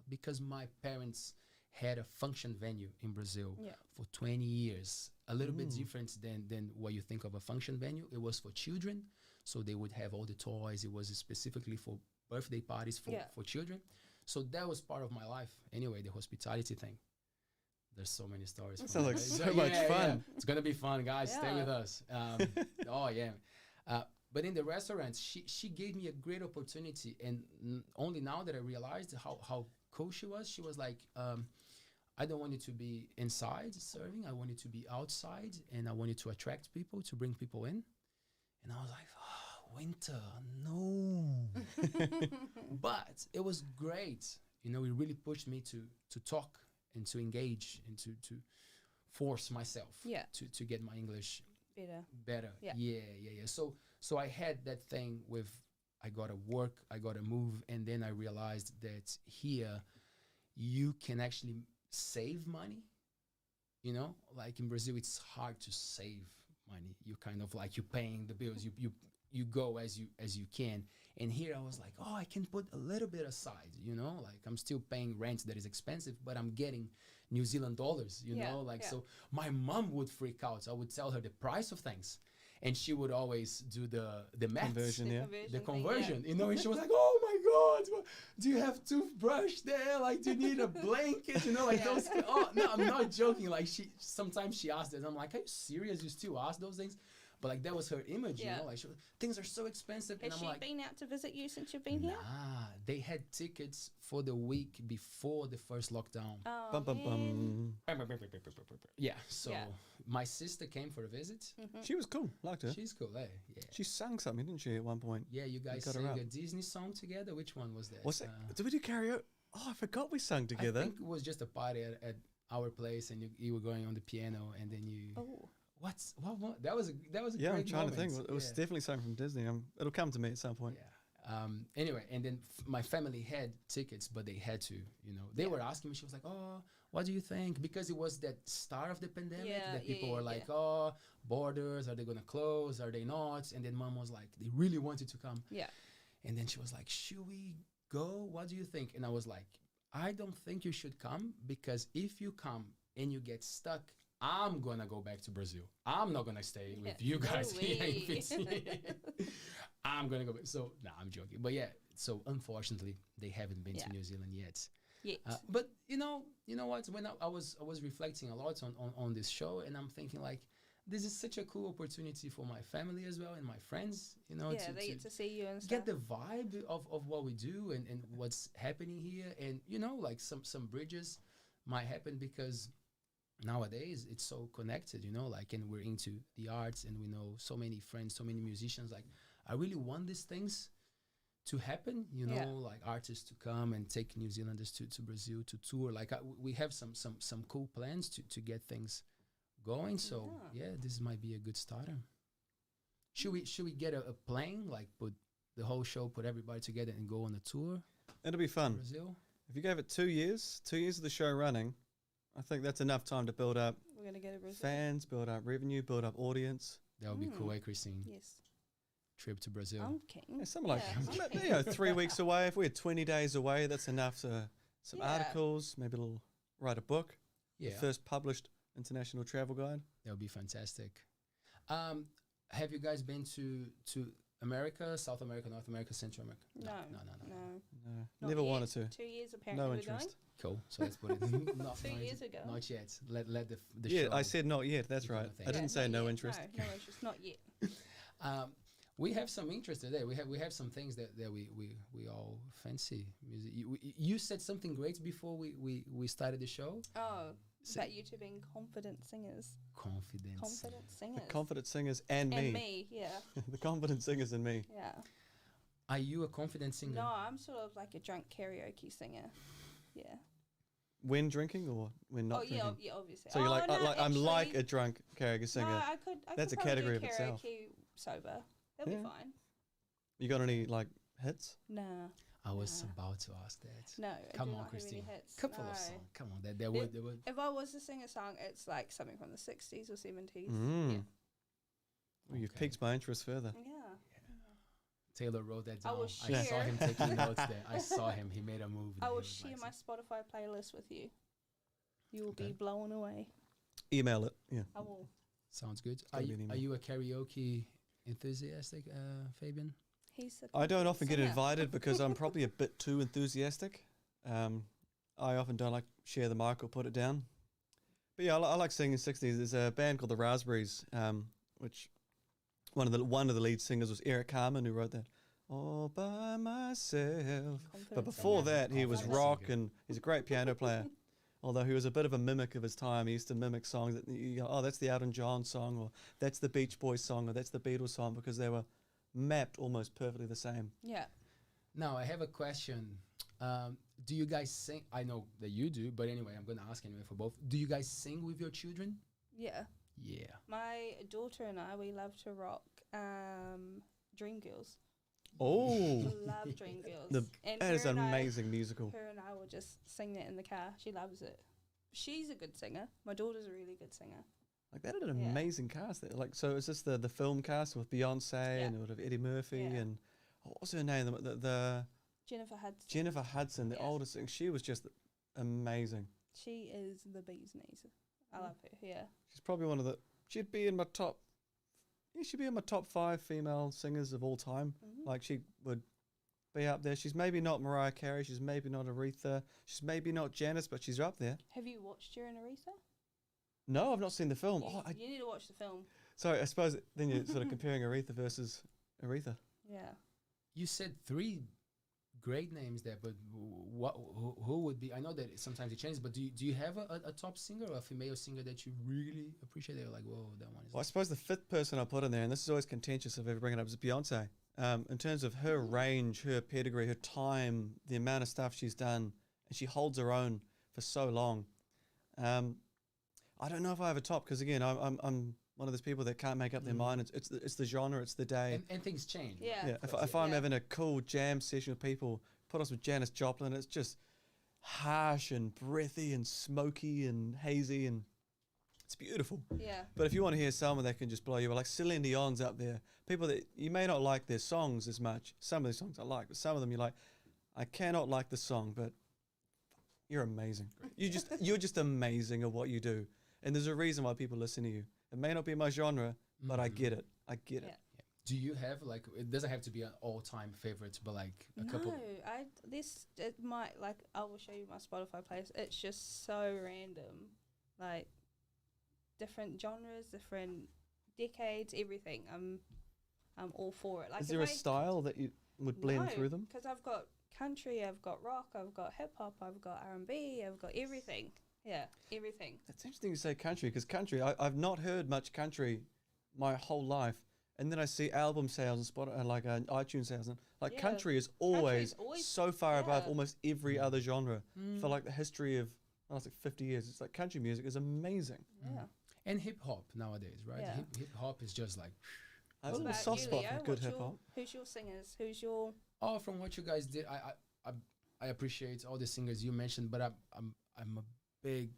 because my parents had a function venue in Brazil for 20 years. A little bit different than what you think of a function venue. It was for children, so they would have all the toys. It was specifically for birthday parties for children. So that was part of my life. Anyway, the hospitality thing. There's so many stories.
That sounds like so much fun.
Yeah. It's going to be fun, guys. Stay with us. Oh, yeah. But in the restaurant, she gave me a great opportunity, and only now that I realized how cool she was like, I don't want you to be inside serving, I want you to be outside, and I want you to attract people, to bring people in. And I was like, oh, winter, no. But it was great. You know, it really pushed me to talk and to engage and to force myself
Yeah.
to get my English
Better.
better.
Yeah.
Yeah. So I had that thing with I gotta work, I gotta move, and then I realized that here you can actually save money. You know, like in Brazil, it's hard to save money. You kind of like you're paying the bills. You go as you can. And here I was like, oh, I can put a little bit aside. You know, like I'm still paying rent that is expensive, but I'm getting New Zealand dollars. You know, like so. My mom would freak out. I would tell her the price of things, and she would always do the maths.
Conversion, yeah.
The conversion, you know, and she was like, "Oh my God, do you have toothbrush there? Like, do you need a blanket? You know, like those." Oh no, I'm not joking. Like sometimes she asked that. I'm like, "Are you serious? You still ask those things?" But like that was her image, you know. Like things are so expensive.
Has she been out to visit you since you've been here?
Nah, they had tickets for the week before the first lockdown.
Oh,
Bum, bum, bum.
Yeah, so my sister came for a visit.
She was cool. Liked her.
She's cool, eh? Yeah.
She sang something, didn't she, at one point?
Yeah, you guys
got her
sang
up.
a Disney song together. Which one was that?
Was it? Did we do karaoke? Oh, I forgot we sang together.
I think it was just a party at our place, and you were going on the piano, and then you.
Oh.
What? That was a
Yeah,
great
I'm trying
moment.
to think. It was definitely something from Disney. It'll come to me at some point.
Yeah. Anyway, and then my family had tickets, but they had to, you know, they were asking me. She was like, "Oh, what do you think?" Because it was that start of the pandemic that people were like, "Oh, borders, are they gonna close? Are they not?" And then mom was like, "They really wanted to come."
Yeah.
And then she was like, "Should we go? What do you think?" And I was like, "I don't think you should come, because if you come and you get stuck, I'm gonna go back to Brazil. I'm not gonna stay with you guys here in Fiji. I'm gonna go back." So, I'm joking. But yeah, so unfortunately, they haven't been to New Zealand yet. But you know what? When I was reflecting a lot on this show, and I'm thinking like, this is such a cool opportunity for my family as well and my friends. You know,
they get to see you and stuff.
Get the vibe of what we do and what's happening here, and you know, like some bridges might happen because nowadays it's so connected, you know, like, and we're into the arts and we know so many friends, so many musicians. Like, I really want these things to happen, you know, like artists to come and take New Zealanders to Brazil to tour. Like we have some cool plans to get things going. So this might be a good starter. Should we get a plane, like put the whole show, put everybody together and go on a tour?
It'll be fun.
Brazil?
If you gave it 2 years of the show running, I think that's enough time to build up
We're gonna get a Brazil.
fans, build up revenue, build up audience.
That would be cool, eh, Christine?
Yes.
Trip to Brazil.
I'm keen.
Yeah, something like 3 weeks away. If we're 20 days away, that's enough to some articles, maybe write a book.
Yeah.
The first published international travel guide.
That would be fantastic. Have you guys been to America, South America, North America, Central America?
No.
No,
Not
never
yet.
wanted to.
2 years apparently
No
we're
interest.
going.
Cool. So let's put it. Not
2 years ago.
Not yet. Let the
Yeah,
show.
I said not yet. That's
do
right.
the thing.
I didn't say
not
no
yet.
interest.
No interest. Not yet.
We have some interest today. We have some things that we all fancy. Music. You said something great before we started the show.
Oh, about you two being confident singers.
Confidence.
Confident singers.
The confident singers and me.
And me, yeah.
The confident singers and me.
Yeah.
Are you a confident singer?
No, I'm sort of like a drunk karaoke singer. Yeah.
When drinking or when not drinking?
Yeah, obviously.
So you're like,
no,
I'm like
actually-
a drunk karaoke singer.
No, I could.
That's a
probably
category
do
of itself.
karaoke sober. That'll
Yeah.
be fine.
You got any like hits?
Nah.
I was about to ask that.
No. I
Come
do
on,
not have any
Christine.
hits.
Couple
no.
of songs. Come on, that would.
If I was to sing a song, it's like something from the 60s or 70s.
Well, you've
Okay.
piqued my interest further.
Yeah.
Taylor wrote that
I
down.
will
I saw
share.
him taking notes there. I saw him. He made a move.
I
there.
will
He was
share
like,
my Spotify playlist with you. You will
Okay.
be blown away.
Email it. Yeah.
I will.
Sounds good.
gonna be an
Are
email.
you a karaoke enthusiastic, Fabian?
He's the
I don't often get
singer.
invited because I'm probably a bit too enthusiastic. I often don't like share the mic or put it down. But yeah, I like singing 60s. There's a band called the Raspberries, which one of the lead singers was Eric Carmen, who wrote that all by myself.
Confident
But before
singer.
that, he was
Confident
rock,
singer.
and he's a great piano player. Although he was a bit of a mimic of his time. He used to mimic songs that you go, oh, that's the Elton John song, or that's the Beach Boys song, or that's the Beatles song, because they were mapped almost perfectly the same.
Yeah.
Now I have a question. Do you guys sing? I know that you do, but anyway, I'm gonna ask anyway for both. Do you guys sing with your children?
Yeah.
Yeah.
My daughter and I, we love to rock Dreamgirls.
Oh,
Love Dreamgirls.
that is
her
an
and
amazing musical.
Her and I will just sing that in the car. She loves it. She's a good singer. My daughter's a really good singer.
Like that had an
Yeah.
amazing cast there. Like, so is this the film cast with Beyonce
Yeah.
and it would have Eddie Murphy
Yeah.
and what was her name? The
Jennifer Hudson.
Jennifer Hudson, the
Yeah.
oldest thing. She was just amazing.
She is the bee's knees. I love her. Yeah.
She's probably one of the. She'd be in my top. Yeah, she'd be in my top 5 female singers of all time.
Mhm.
Like she would be up there. She's maybe not Mariah Carey. She's maybe not Aretha. She's maybe not Janice, but she's up there.
Have you watched her and Aretha?
No, I've not seen the film.
You, you need to watch the film.
Sorry, I suppose then you're sort of comparing Aretha versus Aretha.
Yeah.
You said 3 great names there, but who would be? I know that sometimes it changes, but do you have a top singer or a female singer that you really appreciate? They're like, whoa, that one is.
Well, I suppose the 5th person I put in there, and this is always contentious if I ever bring it up, is Beyonce. In terms of her range, her pedigree, her time, the amount of stuff she's done, and she holds her own for so long. I don't know if I have a top because again, I'm one of those people that can't make up their mind. It's the genre, it's the day.
And things change.
Yeah.
Yeah, if I'm having a cool jam session with people, put us with Janis Joplin, it's just harsh and breathy and smoky and hazy and it's beautiful.
Yeah.
But if you want to hear someone that can just blow you away, like Celine Dion's up there, people that you may not like their songs as much. Some of the songs I like, but some of them you're like, I cannot like the song, but you're amazing. You're just amazing at what you do. And there's a reason why people listen to you. It may not be my genre, but I get it. I get it.
Yeah. Do you have like? It doesn't have to be an all-time favorite, but like a couple.
No, it might like I will show you my Spotify playlist. It's just so random, like different genres, different decades, everything. I'm all for it. Like,
Is there a style that you would blend through them?
Because I've got country, I've got rock, I've got hip hop, I've got R&B, I've got everything. Yeah, everything.
It's interesting you say country because country, I've not heard much country my whole life. And then I see album sales and Spotify, like iTunes sales. And like
Yeah.
country is always so far above
yeah.
almost every other genre for like the history of, I was like 50 years. It's like country music is amazing.
Yeah.
And hip hop nowadays, right?
Yeah.
Hip hop is just like.
I have a
What
little
about
soft
you,
spot
Leo?
for good
What's
hip hop.
Who's your singers? Who's your?
Oh, from what you guys did, I appreciate all the singers you mentioned, but I'm a big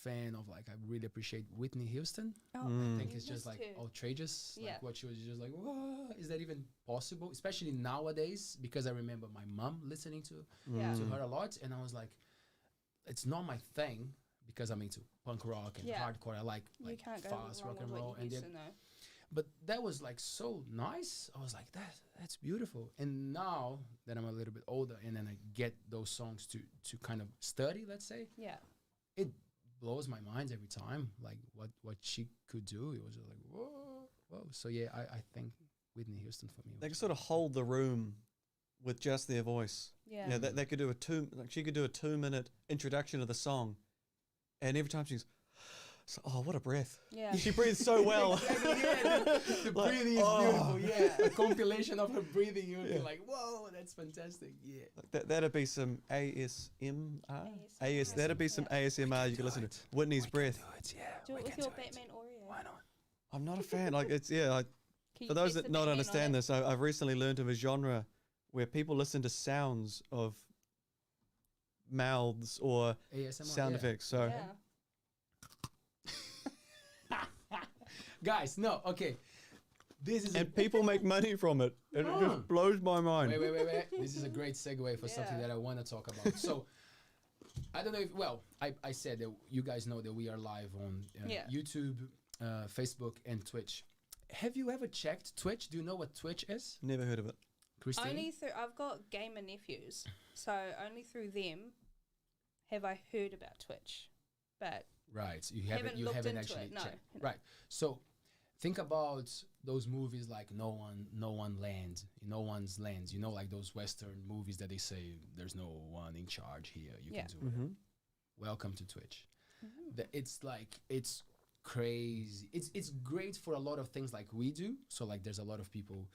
fan of like I really appreciate Whitney Houston.
Oh,
I think
you
it's just
missed
like
her.
outrageous.
Yeah.
Like what she was just like, whoa, is that even possible? Especially nowadays, because I remember my mom listening to
Yeah.
her a lot, and I was like, it's not my thing because I'm into punk rock and
Yeah.
hardcore. I like
You can't go
fast
wrong
rock and
with
roll,
Whitney
and then,
Houston, though.
but that was like so nice. I was like, that's beautiful. And now that I'm a little bit older, and then I get those songs to kind of study, let's say,
Yeah.
it blows my mind every time. Like what she could do, it was just like whoa. So yeah, I think Whitney Houston for me.
They
was
can sort of hold the room with just their voice.
Yeah.
Yeah, they could do she could do a 2-minute introduction of the song, and every time she's, oh, what a breath!
Yeah.
She breathes so well.
Exactly, yeah, the
Like,
breathing is
oh.
beautiful. Yeah, a compilation of her breathing. You'll be like, whoa, that's fantastic. Yeah.
Like that'd be some ASMR.
ASMR.
That'd be some ASMR you could listen to. Whitney's breath.
Do it with your Batman Oreo.
Why not?
I'm not a fan. Like it's Like,
Can
for
you
those
press
that
the
not
Batman on
understand
it?
this, I've recently learned of a genre where people listen to sounds of mouths or
ASMR,
sound
yeah.
effects. So
Yeah.
Guys, no, okay. This is
and people make money from it. And it just blows my mind.
wait. This is a great segue for something
Yeah.
that I want to talk about. So, I don't know if, I said that you guys know that we are live on
Yeah.
YouTube, Facebook, and Twitch. Have you ever checked Twitch? Do you know what Twitch is?
Never heard of it.
Christine?
Only through I've got gamer nephews, so only through them have I heard about Twitch. But
Right. You
Haven't
haven't,
looked into
actually
it, no.
checked. Right. So, think about those movies like No One's Land. You know, like those Western movies that they say there's no one in charge here. You
Yeah.
can do whatever. Welcome to Twitch. It's like it's crazy. It's great for a lot of things like we do. So like there's a lot of people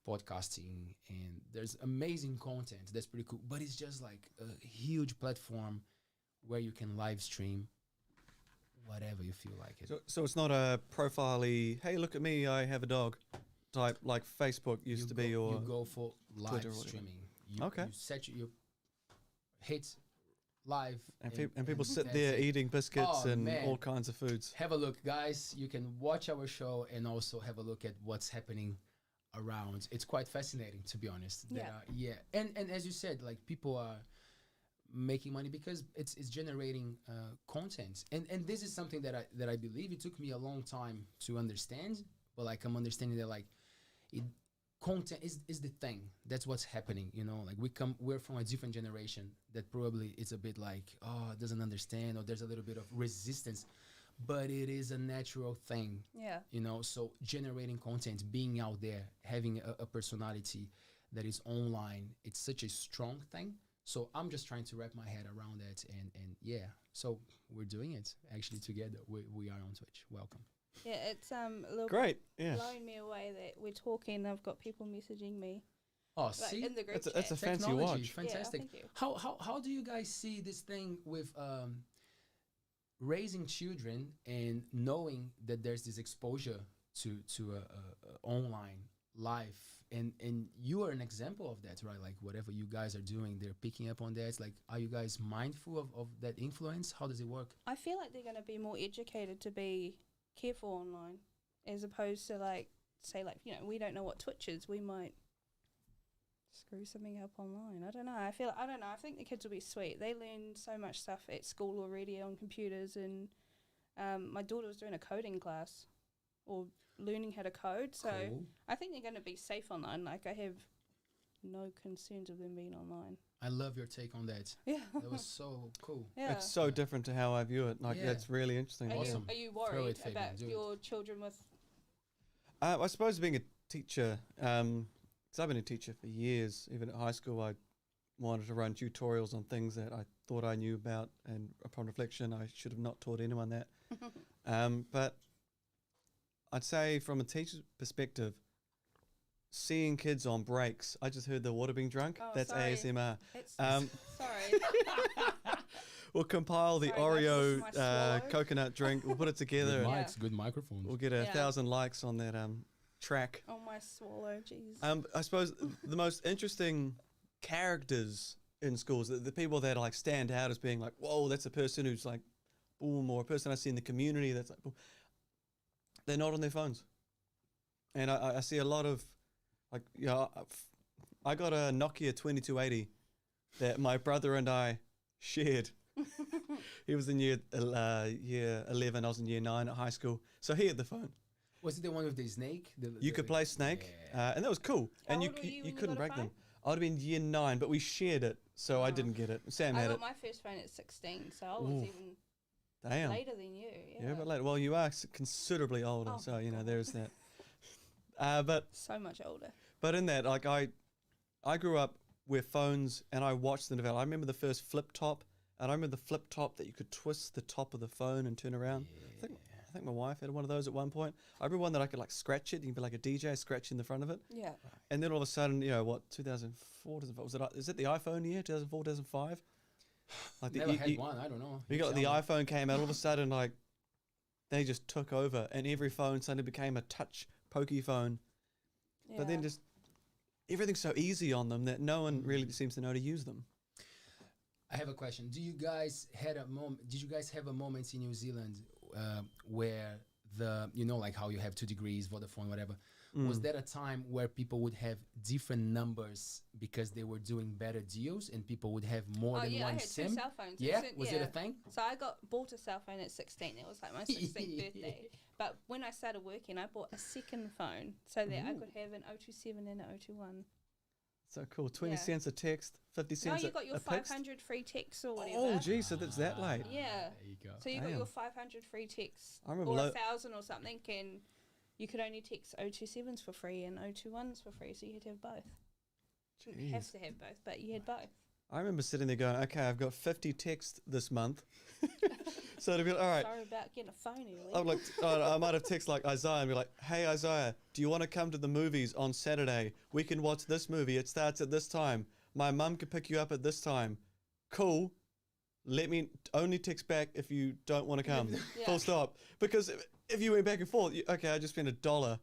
podcasting, and there's amazing content that's pretty cool, but it's just like a huge platform where you can live stream whatever you feel like it.
So it's not a profile-y, hey, look at me, I have a dog type like Facebook used to be, or
you go for live
Twitter or whatever.
streaming.
Okay.
You set you hit live,
and people sit
that's
there
it.
eating biscuits
Oh,
and
man.
all kinds of foods.
Have a look, guys. You can watch our show and also have a look at what's happening around. It's quite fascinating, to be honest.
Yeah.
And as you said, like, people are making money because it's generating content, and this is something that I believe it took me a long time to understand, but like I'm understanding that like content is the thing. That's what's happening, you know. Like we're from a different generation that probably it's a bit like, oh, doesn't understand, or there's a little bit of resistance, but it is a natural thing,
Yeah.
you know. So generating content, being out there, having a personality that is online, it's such a strong thing. So I'm just trying to wrap my head around that, and yeah, so we're doing it actually together. We are on Twitch. Welcome.
Yeah, it's a little
Great,
bit
yeah.
blowing me away that we're talking. I've got people messaging me
Oh,
like
see,
in the group
That's a
chat.
fancy
technology,
watch.
fantastic.
Yeah, thank you.
How do you guys see this thing with raising children and knowing that there's this exposure to a online life, and you are an example of that, right? Like whatever you guys are doing, they're picking up on that. Like, are you guys mindful of that influence? How does it work?
I feel like they're going to be more educated to be careful online, as opposed to like, say, like, you know, we don't know what Twitch is. We might screw something up online. I don't know. I don't know. I think the kids will be sweet. They learn so much stuff at school already on computers, and my daughter was doing a coding class or learning how to code. So
Cool.
I think they're going to be safe online. Like, I have no concerns of them being online.
I love your take on that.
Yeah.
That was so cool.
Yeah.
It's so different to how I view it. Like,
Yeah.
that's really interesting.
Are,
Awesome.
are you
Throw
worried
it, Fabian,
about
do it.
your children with...
I suppose being a teacher, 'cause I've been a teacher for years. Even at high school, I wanted to run tutorials on things that I thought I knew about, and upon reflection, I should have not taught anyone that. But I'd say from a teacher's perspective, seeing kids on breaks, I just heard the water being drunk.
Oh,
That's
sorry.
ASMR.
It's,
Um,
sorry.
We'll compile the
Sorry,
Oreo
that's my swallow.
coconut drink. We'll put it together.
Good
Yeah.
mics, good microphones.
We'll get
Yeah.
1,000 likes on that track.
Oh, my swallow, jeez.
I suppose the most interesting characters in schools, the people that like stand out as being like, whoa, that's a person who's like boom, or a person I see in the community that's like boom. They're not on their phones. And I see a lot of like, you know, I got a Nokia 2280 that my brother and I shared. He was in year 11, I was in year 9 at high school. So he had the phone.
Was it the one with the snake?
You could play Snake,
Yeah.
and that was cool.
How
and
old were you when you
couldn't
got a
break them.
phone?
I would have been year 9, but we shared it, so I
Oh.
didn't get it. Sam
I
had
got
it.
my first phone at 16, so I was
Ooh.
even
Damn.
later than you. Yeah,
Yeah, but later. Well, you are considerably older,
Oh,
so you know
God.
there's that. But
So much older.
in that, like I grew up with phones, and I watched them develop. I remember the first flip top, and I remember the flip top that you could twist the top of the phone and turn around. I think my wife had one of those at one point. I remember one that I could like scratch it. You can be like a DJ scratching the front of it.
Yeah.
And then all of a sudden, you know, what, 2004, 2005, was it, is it the iPhone year, 2004, 2005? Like
Never had one. I don't know.
You got the
tell me.
iPhone came out, all of a sudden, like, they just took over, and every phone suddenly became a touch pokey phone.
Yeah.
But then just, everything's so easy on them that no one really seems to know to use them.
I have a question. Do you guys had a moment? Did you guys have a moment in New Zealand where you know, like how you have 2 degrees, Vodafone, whatever? Was that a time where people would have different numbers because they were doing better deals, and people would have more than
I
one
had
SIM?
2 cell phones.
Yeah,
It's-
was it a thing?
So I bought a cell phone at 16. It was like my 16th birthday. But when I started working, I bought a second phone so that I could have an 027 and an 021.
So cool. 20
Yeah.
cents a text, 50
No,
cents
you got your
a text.
500 free texts or whatever.
Oh, geez, so that's that late.
Yeah.
There you go.
So you got
Damn.
your 500 free texts
I remember
or
lo-
1,000 or something, and you could only text 027s for free and 021s for free, so you had to have both. You didn't have
Jeez.
to have both, but you had both.
I remember sitting there going, okay, I've got 50 texts this month. So to be like, all right,
Sorry about getting a phone early.
I'm like, I might have texted like Isaiah and be like, hey Isaiah, do you want to come to the movies on Saturday? We can watch this movie. It starts at this time. My mum can pick you up at this time. Cool. Let me only text back if you don't want to come.
Yeah.
Full stop. Because if you went back and forth, okay, I just spent $1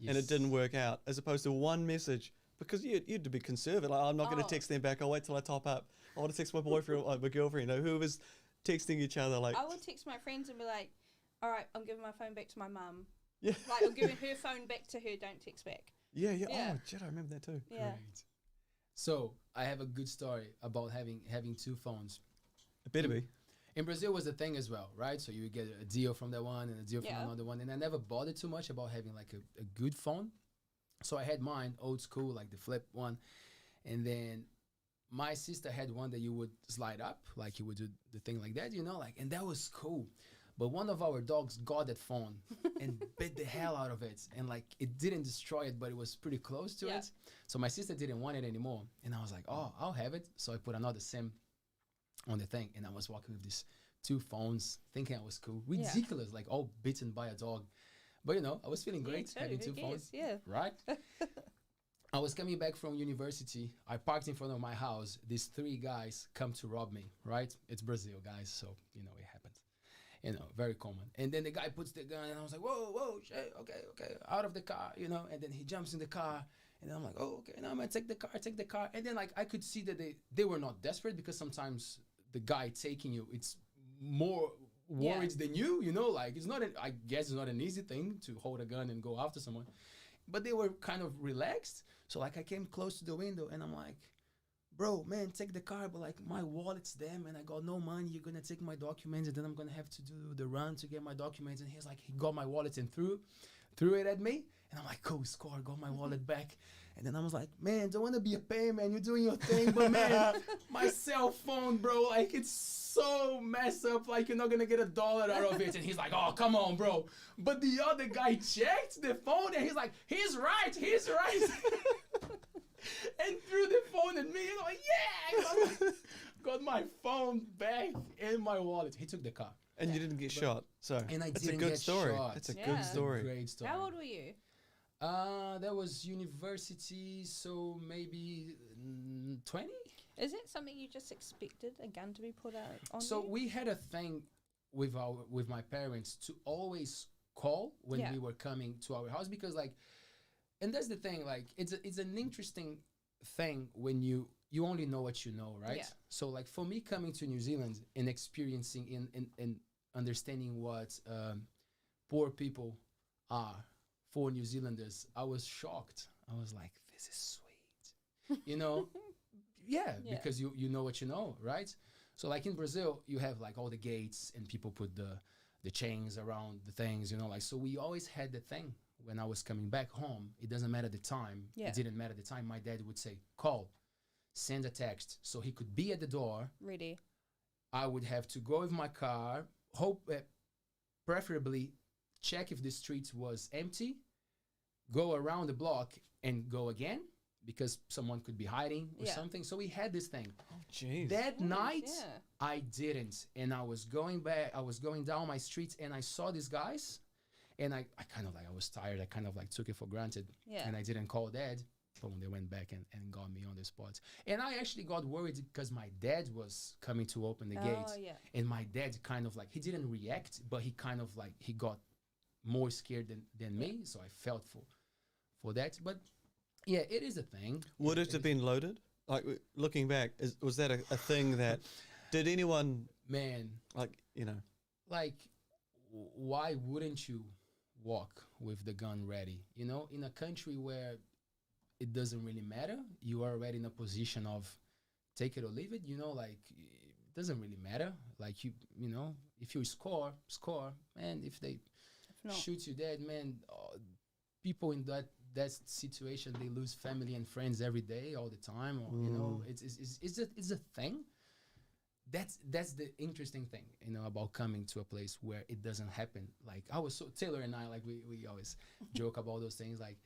and it didn't work out, as opposed to one message. Because you'd be conservative. Like, I'm not going to text them back. I'll wait till I top up. I want to text my boyfriend or my girlfriend, whoever's texting each other. Like,
I would text my friends and be like, all right, I'm giving my phone back to my mum.
yeah.
Like, I'm giving her phone back to her, don't text back.
Yeah.
Yeah.
Oh, shit, I remember that too.
Yeah.
Great. So I have a good story about having two phones.
It better be.
In Brazil was the thing as well, right? So you would get a deal from that one and a deal from
Yeah.
another one. And I never bothered too much about having like a good phone. So I had mine, old school, like the flip one. And then my sister had one that you would slide up, like you would do the thing like that, and that was cool. But one of our dogs got that phone and bit the hell out of it. And like, it didn't destroy it, but it was pretty close to it. So my sister didn't want it anymore. And I was like, oh, I'll have it. So I put another SIM on the thing. And I was walking with these two phones, thinking I was cool. Ridiculous, like all bitten by a dog. But I was feeling great having two phones.
Yeah.
Right? I was coming back from university. I parked in front of my house. These three guys come to rob me, right? It's Brazil, guys. So, it happens. Very common. And then the guy puts the gun and I was like, whoa, shit, okay, out of the car, and then he jumps in the car and then I'm like, oh, okay, now I'm gonna take the car. And then like, I could see that they were not desperate, because sometimes the guy taking you, it's more worried than you, like it's not, I guess it's not an easy thing to hold a gun and go after someone, but they were kind of relaxed. So like, I came close to the window and I'm like, bro, man, take the car, but like my wallet's there, man. I got no money. You're gonna take my documents, and then I'm gonna have to do the run to get my documents. And he's like, he got my wallet and threw it at me, and I'm like, cool, score, got my wallet back. And then I was like, man, don't want to be a pain, man. You're doing your thing, but man, my cell phone, bro, like it's so messed up. Like you're not gonna get $1 out of it. And he's like, oh, come on, bro. But the other guy checked the phone, and he's like, he's right. And threw the phone at me, and I'm like, yeah! Got my phone back and my wallet. He took the car.
And you didn't get shot, so
And I
it's
didn't
a good
get
story.
shot.
It's a
Yeah.
good story.
Great story.
How old were you?
That was university, so maybe 20?
Is it something you just expected, a gun to be put out on
So
you?
we had a thing with my parents to always call when
Yeah.
we were coming to our house, because like, and that's the thing, like it's an interesting thing when you only know what you know, right?
Yeah.
So like for me coming to New Zealand and experiencing and understanding what poor people are for New Zealanders, I was shocked. I was like, this is sweet, yeah,
Yeah.
because you know what you know, right? So like in Brazil, you have like all the gates and people put the chains around the things, like, so we always had the thing. When I was coming back home, it doesn't matter the time.
Yeah.
It didn't matter the time. My dad would say, call, send a text. So he could be at the door.
Ready.
I would have to go with my car, preferably check if the street was empty, go around the block and go again, because someone could be hiding or
Yeah.
something. So we had this thing.
Oh, jeez.
That night,
Yeah.
I didn't. And I was going down my street and I saw these guys. And I kind of like, I was tired. I kind of like took it for granted.
Yeah.
And I didn't call dad. Boom, they went back and got me on the spot. And I actually got worried because my dad was coming to open the gate.
Oh, yeah.
And my dad kind of like, he didn't react, but he kind of like, he got more scared than me. So I felt for that. But yeah, it is a thing.
Would it have been loaded? Like, looking back, was that a thing that, did anyone,
Man,
like,
like, why wouldn't you walk with the gun ready? In a country where it doesn't really matter, you are already in a position of take it or leave it, like, it doesn't really matter. Like, if you score, man. If they
not.
shoot you dead, man, people in that situation, they lose family and friends every day, all the time, or, it's a thing. That's the interesting thing, about coming to a place where it doesn't happen. Like Taylor and I, like we always joke about those things. Like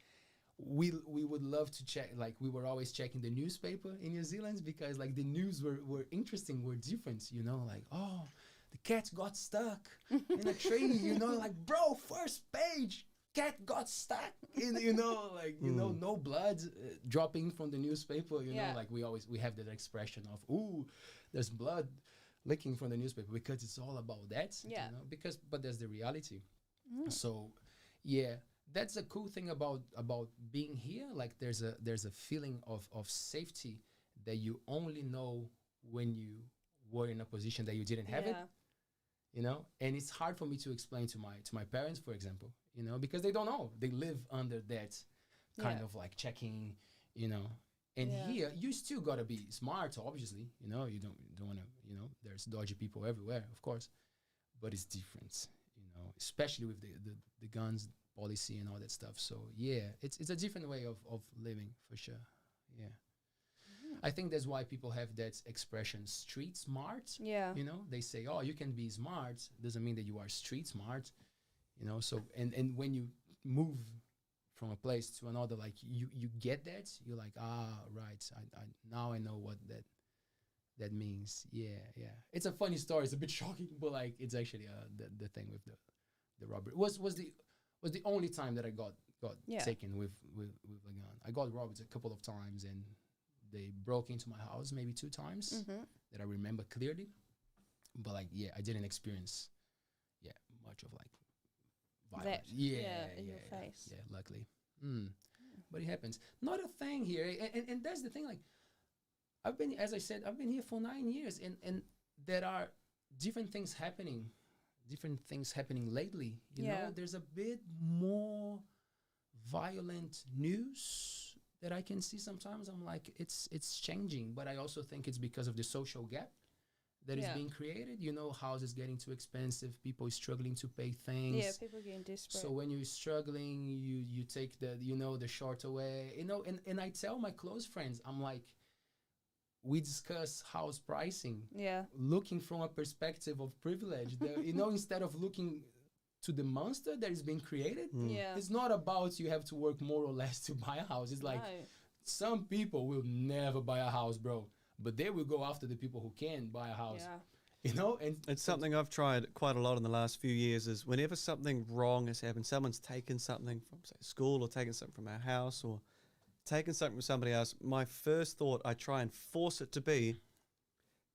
we would love to check, like we were always checking the newspaper in New Zealand, because like the news were interesting, were different, like, oh, the the cat got stuck in a tree, you know, like, bro, first page, cat got stuck in, you know, like, you know, no blood dropping from the newspaper, you know, like we have that expression of, ooh, there's blood leaking from the newspaper, because it's all about that, you know, but that's the reality. So, yeah, that's a cool thing about being here. Like, there's a feeling of safety that you only know when you were in a position that you didn't have it, you know. And it's hard for me to explain to my parents, for example, you know, because they don't know. They live under that kind of like checking, you know. And here, you still gotta be smart, obviously, you know. You don't wanna, you know, there's dodgy people everywhere, of course, but it's different, you know, especially with the guns policy and all that stuff. So yeah, it's a different way of living, for sure. Yeah. I think that's why people have that expression, street smart. Yeah. You know, they say, oh, you can be smart, doesn't mean that you are street smart, you know. So, and when you move from a place to another, like, you get that, you're like, right, I now I know what that means. Yeah. It's a funny story. It's a bit shocking, but like, it's actually the thing with the robbery was the only time that I got taken with a gun. I got robbed a couple of times, and they broke into my house maybe 2 times that I remember clearly. But like, yeah, I didn't experience much of like violence. In your face. Yeah, luckily. But it happens. Not a thing here. And that's the thing, like, as I said, I've been here for 9 years, and there are different things happening lately. You know, there's a bit more violent news that I can see sometimes. I'm like, it's changing, but I also think it's because of the social gap that is being created. You know, houses getting too expensive, people struggling to pay things.
Yeah, people getting desperate.
So when you're struggling, you take the short way. You know, and I tell my close friends, I'm like, we discuss house pricing. Yeah. Looking from a perspective of privilege. You know, instead of looking to the monster that is being created. It's not about you have to work more or less to buy a house. It's like, some people will never buy a house, bro, but they will go after the people who can buy a house. You know, and
it's something I've tried quite a lot in the last few years. Is whenever something wrong has happened, someone's taken something from, say, school, or taken something from our house, or taken something from somebody else, my first thought, I try and force it to be,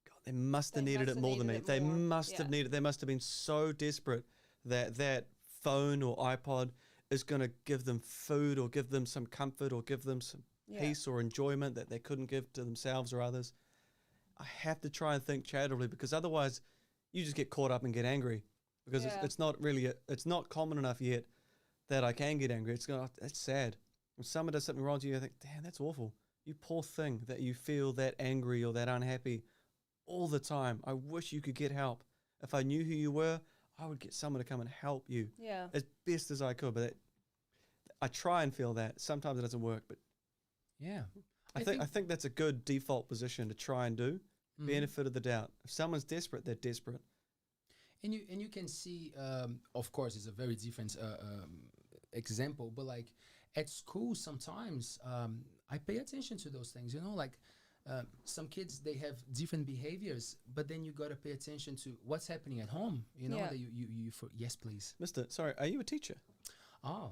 God, they must have needed it more than me. They must have needed. They must have been so desperate that phone or iPod is going to give them food, or give them some comfort, or give them some peace or enjoyment that they couldn't give to themselves or others. I have to try and think charitably, because otherwise you just get caught up and get angry, because it's not really, it's not common enough yet that I can get angry. It's sad. When someone does something wrong to you, I think, damn, that's awful. You poor thing that you feel that angry or that unhappy all the time. I wish you could get help. If I knew who you were, I would get someone to come and help you as best as I could. But I try and feel that. Sometimes it doesn't work, but I think that's a good default position to try and do. Benefit of the doubt. If someone's desperate, they're desperate.
And you can see, of course, it's a very different example, but like at school sometimes I pay attention to those things. You know, like some kids, they have different behaviors, but then you got to pay attention to what's happening at home. You know, that yes, please.
Mister, sorry, are you a teacher?
Oh,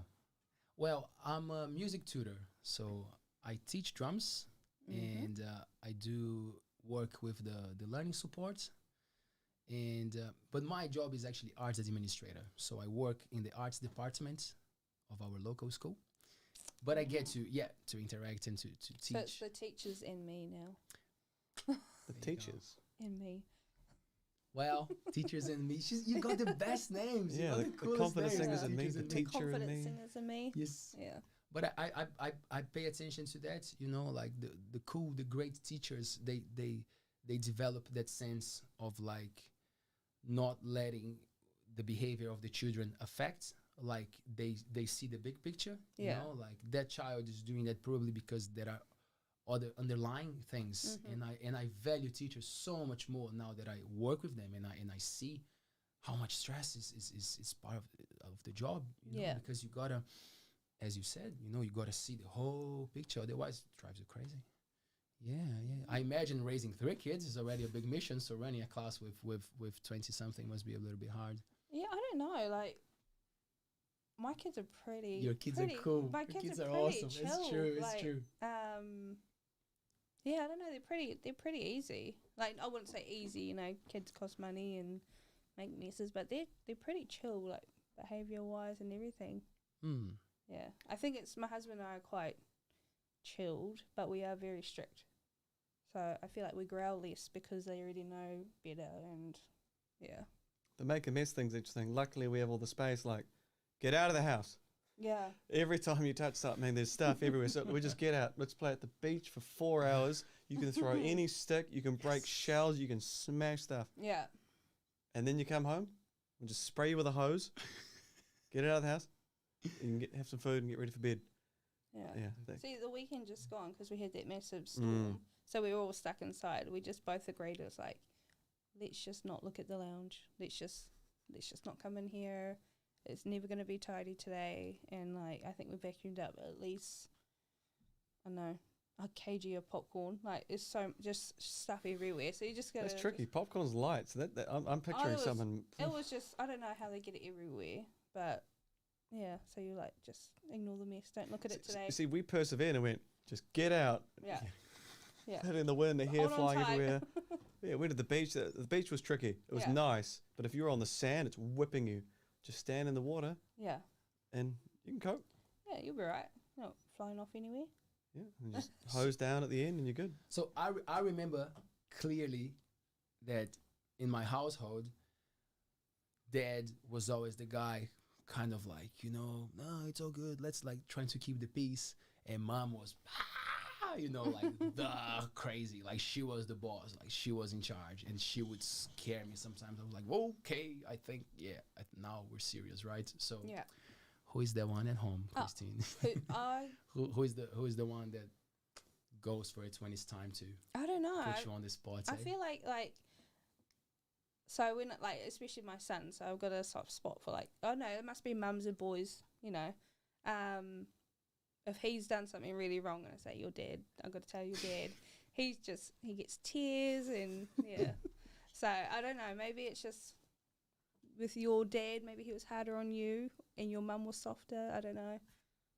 well, I'm a music tutor, so I teach drums, and I do work with the learning support. And but my job is actually arts administrator, so I work in the arts department of our local school. But I get to interact and to teach.
So it's the teachers in me now.
The teachers
in me.
Well, teachers in me. You got the best names.
Yeah, the confident singers in me. The teacher in me.
Confident singers in me.
Yes.
Yeah.
But I pay attention to that. You know, like the great teachers. They develop that sense of like not letting the behavior of the children affect. Like they see the big picture, you know, like that child is doing that probably because there are other underlying things, and I value teachers so much more now that I work with them, and I see how much stress is part of the job, you know, because you gotta, as you said, you know, you gotta see the whole picture, otherwise it drives you crazy. Yeah. I imagine raising 3 kids is already a big mission. So running a class with 20 something must be a little bit hard.
Yeah, I don't know. Like, my kids are pretty.
Your kids
pretty,
are cool.
My
Your
kids
are
pretty
awesome.
chill.
It's true. It's
like,
true.
Yeah, I don't know. They're pretty easy. Like, I wouldn't say easy. You know, kids cost money and make messes, but they're pretty chill, like behavior wise and everything. Yeah, I think it's my husband and I are quite chilled, but we are very strict. So I feel like we growl less because they already know better, and yeah.
The make a mess thing's interesting. Luckily, we have all the space. Like, get out of the house.
Yeah.
Every time you touch something, there's stuff everywhere. So we just get out. Let's play at the beach for 4 hours. You can throw any stick. You can break shells. You can smash stuff.
Yeah.
And then you come home and just spray you with a hose. Get out of the house. You can have some food and get ready for bed.
Yeah. See, the weekend just gone because we had that massive storm. So we were all stuck inside. We just both agreed it was like, let's just not look at the lounge. Let's just not come in here. It's never going to be tidy today. And like, I think we vacuumed up at least, I don't know, a kg of popcorn. Like, it's so just stuff everywhere. So you just got.
That's tricky. Popcorn's light. So that I'm picturing something.
It was just, I don't know how they get it everywhere, but yeah. So you like just ignore the mess. Don't look at it today.
See, we persevered and went, just get out.
Yeah. Yeah.
Hit in the wind, the hair
Hold on
flying
tight.
everywhere. Yeah, went to the beach. The beach was tricky. It was nice, but if you're on the sand, it's whipping you. Just stand in the water.
Yeah.
And you can cope.
Yeah, you'll be right. You're not flying off anywhere.
Yeah, and just hose down at the end and you're good.
So I remember clearly that in my household, Dad was always the guy kind of like, no, it's all good. Let's like trying to keep the peace. And Mom was, like the crazy. Like she was the boss. Like she was in charge. And she would scare me sometimes. I was like, okay, I think, now we're serious, right? So
yeah.
Who is the one at home, Christine? Who is the one that goes for it when it's time to
I don't know.
put you on the spot?
I feel like so when like especially my son, so I've got a soft spot for like, oh no, it must be mums and boys, if he's done something really wrong and I say you're dead, I've got to tell you dead. He gets tears and yeah. So I don't know, maybe it's just with your dad, maybe he was harder on you and your mum was softer. I don't know,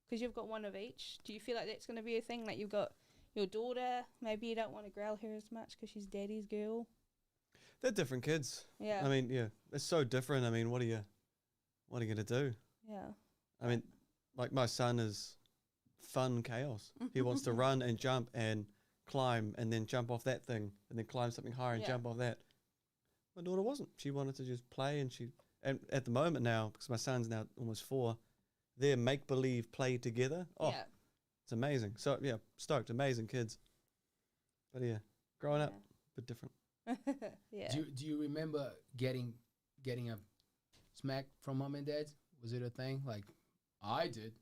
because you've got one of each. Do you feel like that's going to be a thing? Like you've got your daughter, maybe you don't want to growl her as much because she's daddy's girl.
They're different kids.
Yeah.
I mean, yeah, it's so different. I mean, what are you going to do?
Yeah.
I mean, like my son is fun chaos. He wants to run and jump and climb and then jump off that thing and then climb something higher and jump off that. My daughter wasn't. She wanted to just play and at the moment now, because my son's now almost 4, they're make-believe play together. Oh, yeah. It's amazing. So, yeah, stoked. Amazing kids. But, yeah, growing up, a bit different.
Yeah.
Do you remember getting a smack from Mom and Dad? Was it a thing? Like, I did.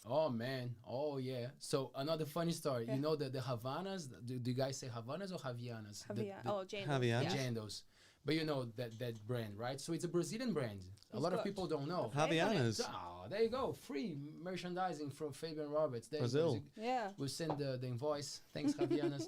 Oh, man. Oh, yeah. So, another funny story. You know the Havanas? Do you guys say Havanas or Javianas?
Jandos.
Javianas.
Jandos. But you know that brand, right? So it's a Brazilian brand. A lot of people don't know.
Javianas.
Oh, there you go. Free merchandising from Fabian Roberts. There
Brazil.
Yeah.
We'll send the invoice. Thanks, Javianas.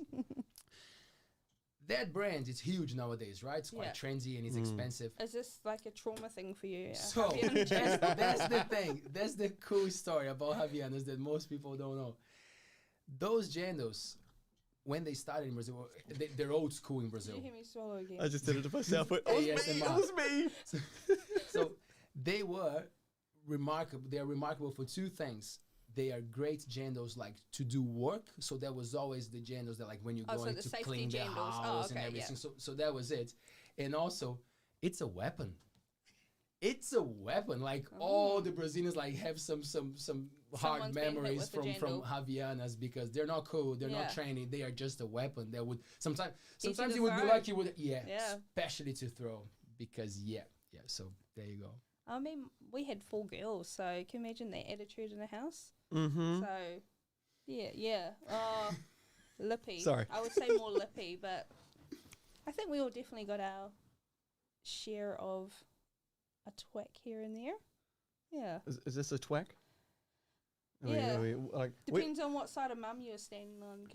That brand is huge nowadays, right? It's quite trendy and it's expensive.
Is this like a trauma thing for you?
So that's the thing. That's the cool story about Javianas that most people don't know. Those Jandos, when they started in Brazil, they're old school in Brazil.
Did you hear me swallow again?
I just did it to myself. It was me.
So they were remarkable. They are remarkable for 2 things. They are great jandos, like to do work. So that was always the jandos that, like, when you're going to clean the house and everything. Yeah. So that was it. And also, it's a weapon. It's a weapon. Like all the Brazilians like have some hard memories from Javianas because they're not cool. They're not training. They are just a weapon that would sometimes you would be lucky with especially to throw because So there you go.
I mean, we had 4 girls, so can you imagine their attitude in the house?
Mm-hmm.
So, yeah. Oh, lippy.
Sorry.
I would say more lippy, but I think we all definitely got our share of a twack here and there. Yeah.
Is this a twack?
Depends on what side of mum you're standing on.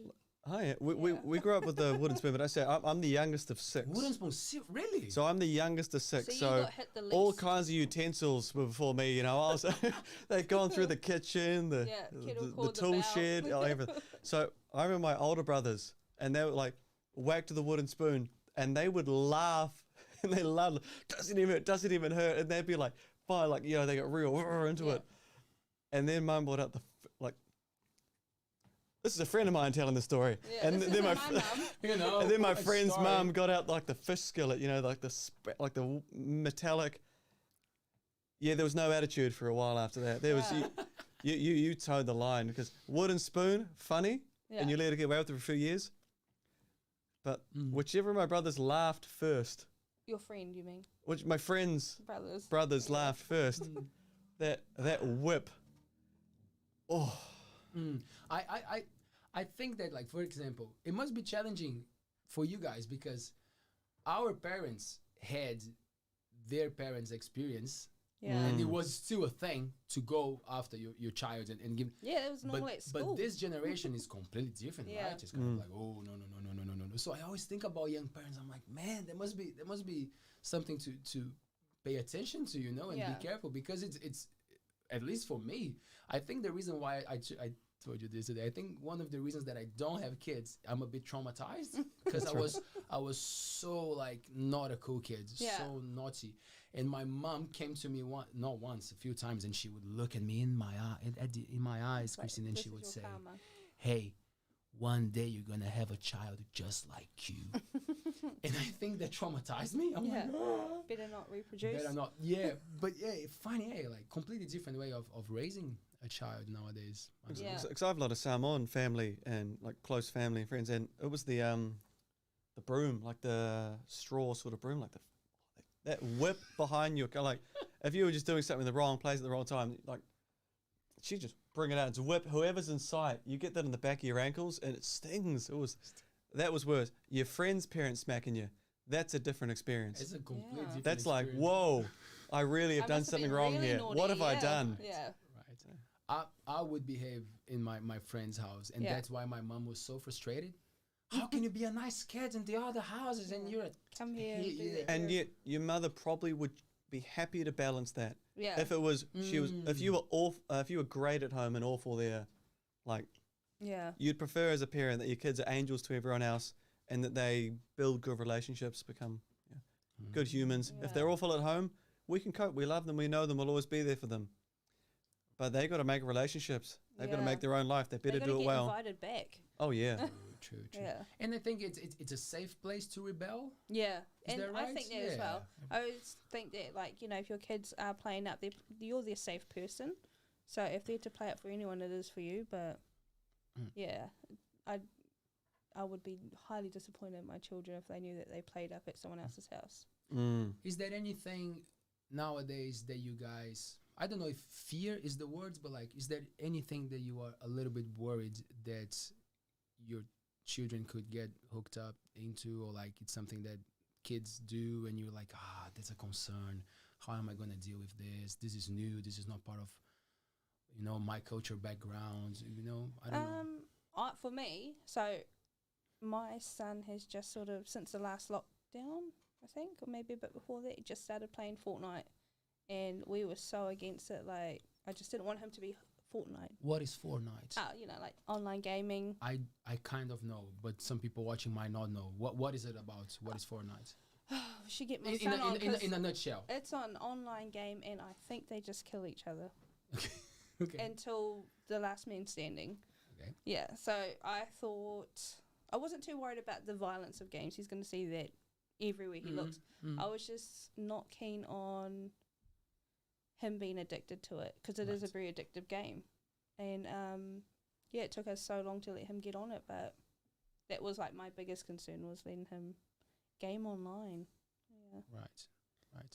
Hi, we grew up with the wooden spoon, but I say I'm the youngest of 6.
Wooden spoon, really?
So I'm the youngest of 6.
So you got hit the least.
All kinds of utensils were before me. You know, I was they'd gone through the kitchen, the tool shed, everything. So I remember my older brothers, and they would like whack to the wooden spoon, and they would laugh, and they loved it. Doesn't even hurt, and they'd be like, fine, like you know, they got real into it, and then Mum brought out the like. This is a friend of mine telling the story, and then my
you know,
and then my friend's mum got out like the fish skillet, you know, like the metallic. Yeah, there was no attitude for a while after that. There was you towed the line because wooden spoon, funny, and you let it get away with it for a few years. But whichever of my brothers laughed first.
Your friend, you mean?
Which my friends' brothers laughed first. That whip. Oh.
I think that, like, for example, it must be challenging for you guys because our parents had their parents' experience, and it was still a thing to go after your child and give.
Yeah, it was normal at school.
But this generation is completely different, right? It's kind of like, oh no. So I always think about young parents. I'm like, man, there must be something to pay attention to, you know, and be careful because it's at least for me. I think the reason why I told you this today, I think one of the reasons that I don't have kids, I'm a bit traumatized because I was so like not a cool kid, so naughty. And my mom came to me a few times, and she would look at me in my eyes, Christine, and she would say, karma. Hey, one day you're gonna have a child just like you. And I think that traumatized me. I'm like, oh,
better not reproduce.
Better not. But funny, like completely different way of raising a child nowadays.
Because I have a lot of Samoan family and like close family and friends, and it was the broom, like the straw sort of broom, like that whip behind you. Like if you were just doing something in the wrong place at the wrong time, like she just bring it out to whip whoever's in sight. You get that in the back of your ankles, and it stings. That was worse. Your friend's parents smacking you. That's a different experience.
It's a completely different
That's
experience.
Like, whoa, I really have done something wrong here.
Naughty,
what have I done?
Yeah.
Right. I would behave in my friend's house, and that's why my mom was so frustrated. How can you be a nice kid in the other houses and you're
come here?
And yet your mother probably would be happy to balance that.
Yeah.
If it was if you were great at home and awful there, like you'd prefer as a parent that your kids are angels to everyone else and that they build good relationships, become good humans. If they're awful at home, we can cope. We love them. We know them. We'll always be there for them. But they got to make relationships. They've got to make their own life. They better do it well.
Invited back.
Oh yeah.
True. Yeah. And I think it's a safe place to rebel.
Yeah.
Is that right?
I think that as well. I always think that, like, you know, if your kids are playing up, you're their safe person. So if they're to play up for anyone, it is for you. But I would be highly disappointed in my children if they knew that they played up at someone else's house.
Is there anything nowadays that you guys, I don't know if fear is the words, but like, is there anything that you are a little bit worried that your children could get hooked up into, or like it's something that kids do and you're like, that's a concern. How am I going to deal with this? This is new. This is not part of, you know, my culture background, you know? I don't know.
For me, so my son has just sort of, since the last lockdown, I think, or maybe a bit before that, he just started playing Fortnite. And we were so against it. Like, I just didn't want him to be Fortnite.
What is Fortnite?
You know, like online gaming.
I kind of know, but some people watching might not know. What is it about? What is Fortnite?
We should get my son on.
In a nutshell.
It's an online game, and I think they just kill each other.
Okay.
Until the last man standing.
Okay.
Yeah, so I thought, I wasn't too worried about the violence of games. He's going to see that everywhere he looks. I was just not keen on him being addicted to it, because it is a very addictive game. And it took us so long to let him get on it, but that was like my biggest concern, was letting him game online. Right.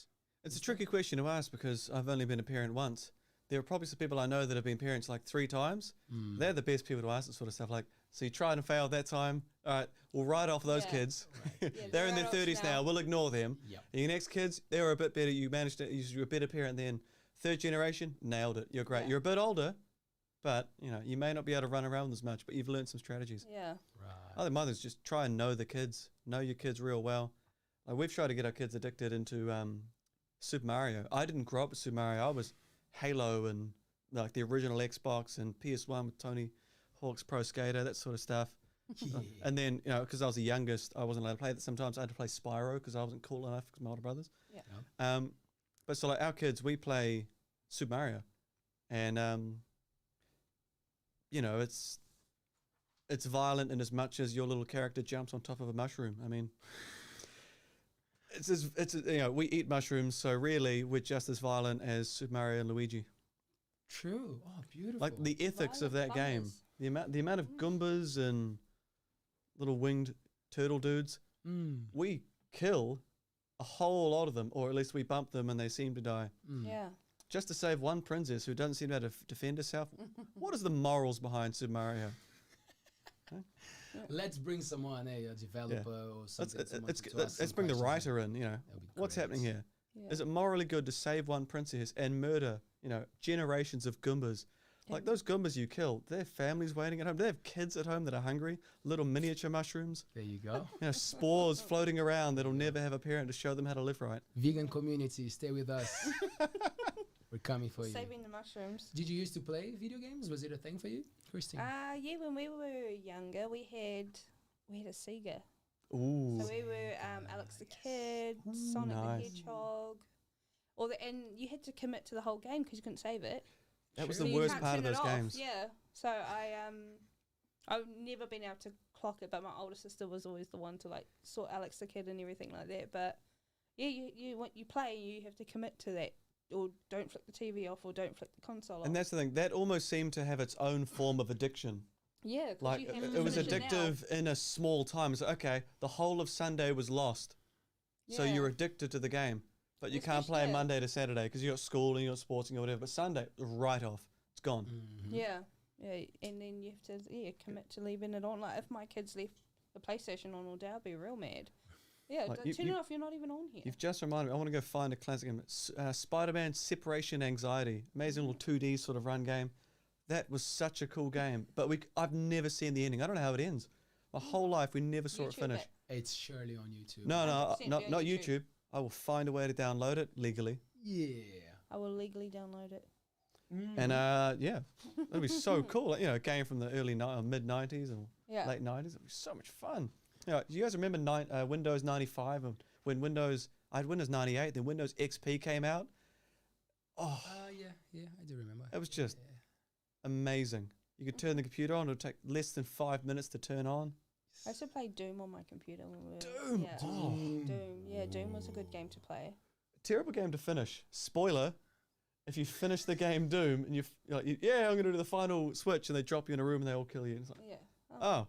It's a tricky question to ask because I've only been a parent once. There are probably some people I know that have been parents like 3 times. They're the best people to ask this sort of stuff. Like, so you tried and failed that time. All right, we'll write off those kids.
Right.
They're in their 30s now. We'll ignore them.
Yep.
And your next kids, they were a bit better. You managed to, you're a better parent then. 3rd generation, nailed it. You're great. You're a bit older, but you know, you may not be able to run around as much, but you've learned some strategies.
Yeah.
Other mothers just try and know your kids real well. Like we've tried to get our kids addicted into Super Mario. I didn't grow up with Super Mario. I was Halo and like the original Xbox and PS1 with Tony Hawk's Pro Skater, that sort of stuff.
Yeah.
And then, because I was the youngest, I wasn't allowed to play that. Sometimes I had to play Spyro because I wasn't cool enough because my older brothers.
Yeah.
But so like our kids, we play Super Mario, and it's violent in as much as your little character jumps on top of a mushroom. I mean, we eat mushrooms, so really we're just as violent as Super Mario and Luigi.
True. Oh, beautiful.
Like the ethics of that
Violent
game, the amount of Goombas and little winged turtle dudes, we kill a whole lot of them, or at least we bump them and they seem to die.
Yeah.
Just to save one princess who doesn't seem to know how to defend herself. What is the morals behind Super Mario?
Let's bring someone, a developer or something.
Let's bring the writer in, What's happening here?
Yeah.
Is it morally good to save one princess and murder, generations of Goombas? Like those Goombas you kill, they have families waiting at home. They have kids at home that are hungry, little miniature mushrooms.
There you go.
Spores floating around that'll never have a parent to show them how to live right.
Vegan community, stay with us. We're coming for you.
Saving the mushrooms.
Did you used to play video games? Was it a thing for you, Christine?
Yeah, when we were younger, we had a Sega.
Ooh.
So we were Alex the Kid, Sonic the Hedgehog. And you had to commit to the whole game because you couldn't save it.
That was
So
the
you
worst
can't
part of
turn it
those
off.
games.
Yeah. So I've never been able to clock it, but my older sister was always the one to like sort Alex the Kid and everything like that. But yeah, you play, you have to commit to that, or don't flick the TV off, or don't flick the console off.
And that's the thing. That almost seemed to have its own form of addiction.
Yeah, 'cause
Like
you have to
it was
finish it now.
addictive in a small time. It's like, okay, the whole of Sunday was lost, so
Yeah.
you're addicted to the game, but you can't play
Yeah.
Monday to Saturday because you got school and you got sports and whatever. But Sunday, right off, it's gone.
Mhm.
Yeah, and then you have to commit to leaving it on. Like if my kids left the PlayStation on all day, I'd be real mad. Yeah,
Like,
turn it off. You're not even on here.
You've just reminded me. I want to go find a classic game. Spider-Man Separation Anxiety, amazing little 2D sort of run game. That was such a cool game, but I've never seen the ending. I don't know how it ends. My whole life, we never saw it
YouTube
finish.
it.
It's surely on YouTube.
No,
100%
not
on YouTube.
YouTube. I will find a way to download it legally.
Yeah.
I will legally download it.
And yeah, it'll be so cool. A game from the early mid 90s and
Yeah.
late 90s. It'll be so much fun. Do you guys remember Windows 95 and when I had Windows 98, then Windows XP came out? Oh,
Yeah, I do remember.
it was just amazing. You could turn the computer on. It would take less than 5 minutes to turn on.
I used to play Doom on my computer when we were
Doom?
Yeah.
Oh.
Doom. Yeah, Doom was a good game to play.
Terrible game to finish. Spoiler. If you finish the game Doom and you're like, I'm going to do the final switch, and they drop you in a room and they all kill you. And it's like,
Yeah.
oh.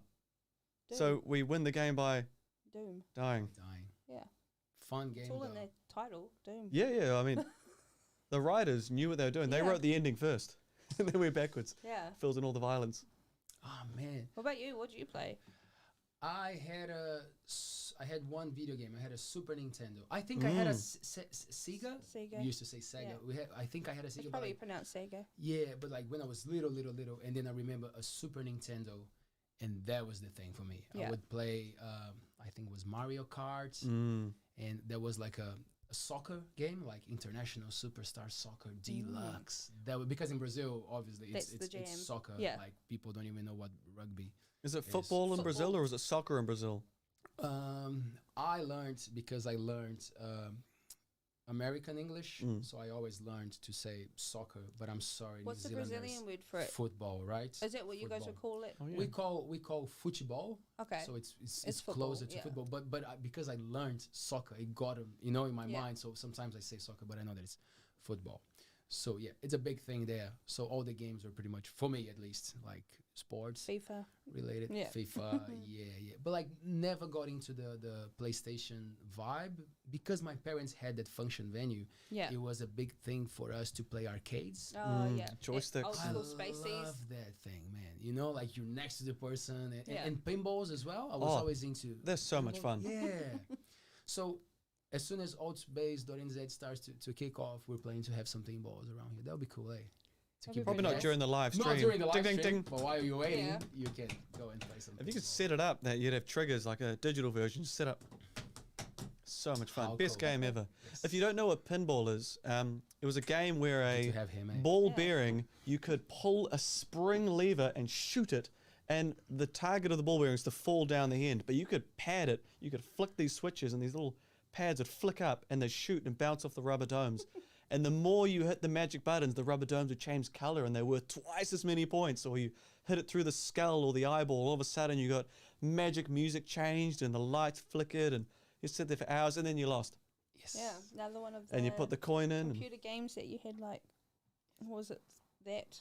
Doom.
So we win the game by
Doom.
dying.
Dying.
Yeah.
Fun game.
It's all in
though.
the title. Doom.
Yeah. I mean, the writers knew what they were doing. They
Yeah.
wrote the ending first, and then went backwards.
Yeah.
Fills in all the violence.
Oh man.
What about you? What did you play?
I had one video game. I had a Super Nintendo. I think I had a Sega.
Sega.
We used to say Sega.
Yeah.
I think I had a
It's
Sega.
probably
But
pronounced Sega.
yeah, but like when I was little, and then I remember a Super Nintendo, and that was the thing for me.
Yeah.
I would play. I think it was Mario Kart,
Mm.
and there was like a soccer game, like International Superstar Soccer Deluxe. That would, because in Brazil, obviously,
That's
it's
the jam.
soccer.
Yeah.
Like people don't even know what rugby.
Is it
Yes.
football in Brazil or is it soccer in Brazil?
I learned because I learned American English, so I always learned to say soccer. But I'm sorry,
What's the
New Zealanders,
Brazilian word for it?
football, right?
Is that what you guys would
Football.
call it?
Oh, yeah.
We call football.
Okay.
So it's
football,
closer to
yeah.
football, but because I learned soccer, it got in my
Yeah.
mind. So sometimes I say soccer, but I know that it's football. So yeah, it's a big thing there. So all the games are pretty much, for me at least, like sports
FIFA.
related.
Yeah.
FIFA, yeah. But like never got into the PlayStation vibe because my parents had that function venue.
Yeah.
It was a big thing for us to play arcades.
Oh yeah.
Joysticks.
Old
I
school spaces.
love that thing, man. Like you're next to the person,
Yeah.
and pinballs as well. I was always into.
They're so much fun.
Yeah. So as soon as ALTBAYS starts to kick off, we're planning to have some pinballs around here. That would be cool, eh? to
Have
keep
you
the
Probably not
gas.
during the live stream.
Not during the live
ding, ding,
stream,
ding.
but while you're waiting,
Yeah.
you can go and play something.
If you could set it up that you'd have triggers like a digital version set up. So much fun.
How
Best
cool.
game ever.
Yes.
If you don't know what pinball is, it was a game where
Good
a
to have him, eh?
ball
Yeah.
bearing, you could pull a spring lever and shoot it, and the target of the ball bearing is to fall down the end. But you could pad it, you could flick these switches, and these little pads would flick up and they'd shoot and bounce off the rubber domes. And the more you hit the magic buttons, the rubber domes would change color and they were twice as many points. Or you hit it through the skull or the eyeball, all of a sudden you got magic music changed and the lights flickered and you sit there for hours and then you lost.
Yes.
Yeah, another one of the
And you put the coin in. And
computer games that you had, like, what was it? That.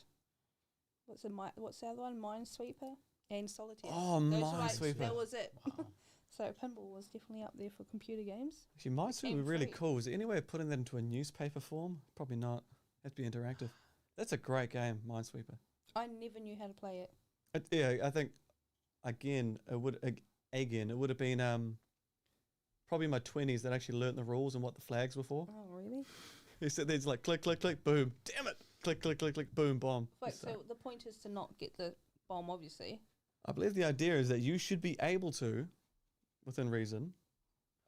What's the other one? Minesweeper and Solitaire.
Oh,
Those were like-
Minesweeper.
That was it.
Wow.
So pinball was definitely up there for computer games.
Actually, Minesweeper would be
Came
really
free.
cool. Is there any way of putting that into a newspaper form? Probably not. Have to be interactive. That's a great game, Minesweeper.
I never knew how to play it.
Yeah, I think again it would have been probably in my 20s that actually learnt the rules and what the flags were for.
Oh, really?
You sit there, it's like click, click, click, boom, damn it, click, click, click, click, boom, bomb.
Wait, so the point is to not get the bomb, obviously.
I believe the idea is that you should be able to, within reason,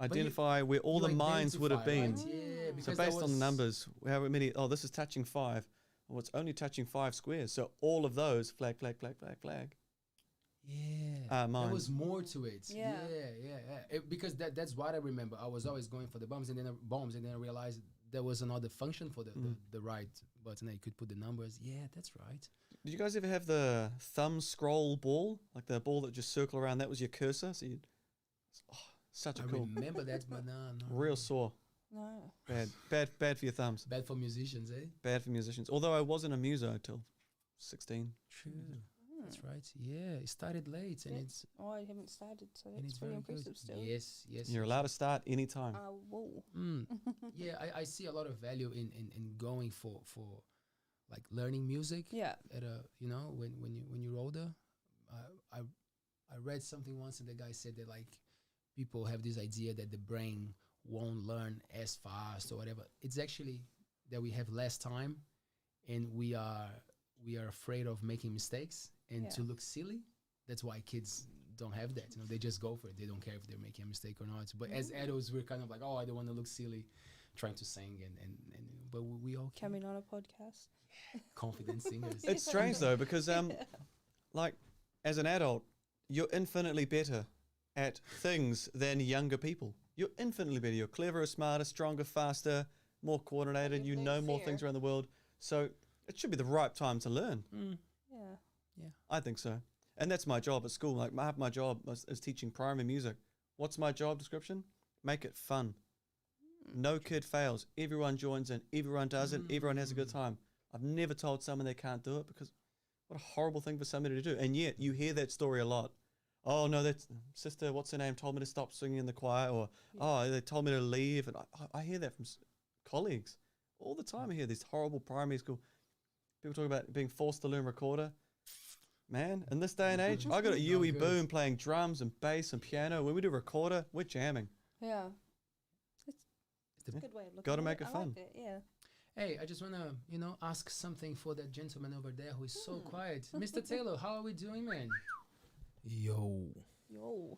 identify where all
You
the mines would have
identify,
been.
right? Yeah,
So
because
So
that
based on the
was-
numbers, however many, this is touching 5. Well, it's only touching 5 squares. So all of those, flag, flag, flag, flag, flag.
Yeah,
Ah,
there
mine.
was more to it.
Yeah.
Because that's what I remember. I was always going for the bombs, and then I realized there was another function for the right button. That you could put the numbers. Yeah, that's right.
Did you guys ever have the thumb scroll ball? Like the ball that just circle around, that was your cursor? So you'd, such a
I
cool,
remember that, but no.
real sore.
No.
Bad for your thumbs.
Bad for musicians, eh?
Bad for musicians. Although I wasn't a muso till 16.
True. That's right. Yeah, it started late, and
Yeah.
it's
Oh, I haven't started, so
and
that's
it's
pretty
very good.
impressive still.
Yes, yes.
You're allowed to start anytime.
Whoa.
Mm. Yeah, I see a lot of value in going for like learning music.
Yeah.
At a when you're older, I read something once and the guy said that like people have this idea that the brain won't learn as fast or whatever. It's actually that we have less time, and we are afraid of making mistakes and
Yeah.
to look silly. That's why kids don't have that. They just go for it. They don't care if they're making a mistake or not. But as adults, we're kind of like, oh, I don't want to look silly, trying to sing but we all can.
Coming on a podcast.
Confident singers.
It's strange though, because like as an adult, you're infinitely better at things than younger people. You're infinitely better. You're cleverer, smarter, stronger, faster, more coordinated. You
Everything's
know more
fair.
things around the world. So it should be the right time to learn.
Yeah.
I think so. And that's my job at school. Like my job is teaching primary music. What's my job description? Make it fun. No kid fails. Everyone joins in. Everyone does it. Everyone has a good time. I've never told someone they can't do it, because what a horrible thing for somebody to do. And yet you hear that story a lot. Oh no, that sister, what's her name, told me to stop singing in the choir, or oh, they told me to leave. And I hear that from colleagues all the time. I hear these horrible primary school people talk about being forced to learn recorder. Man, in this day and age, I got a Yui
good.
Boom playing drums and bass and piano. When we do recorder, we're jamming.
Yeah. It's
the-
a good way of looking
Gotta
at
make it
I
fun.
like that, yeah.
Hey, I just want to, ask something for that gentleman over there who is so quiet. Mr. Taylor, how are we doing, man?
Yo,
Yo.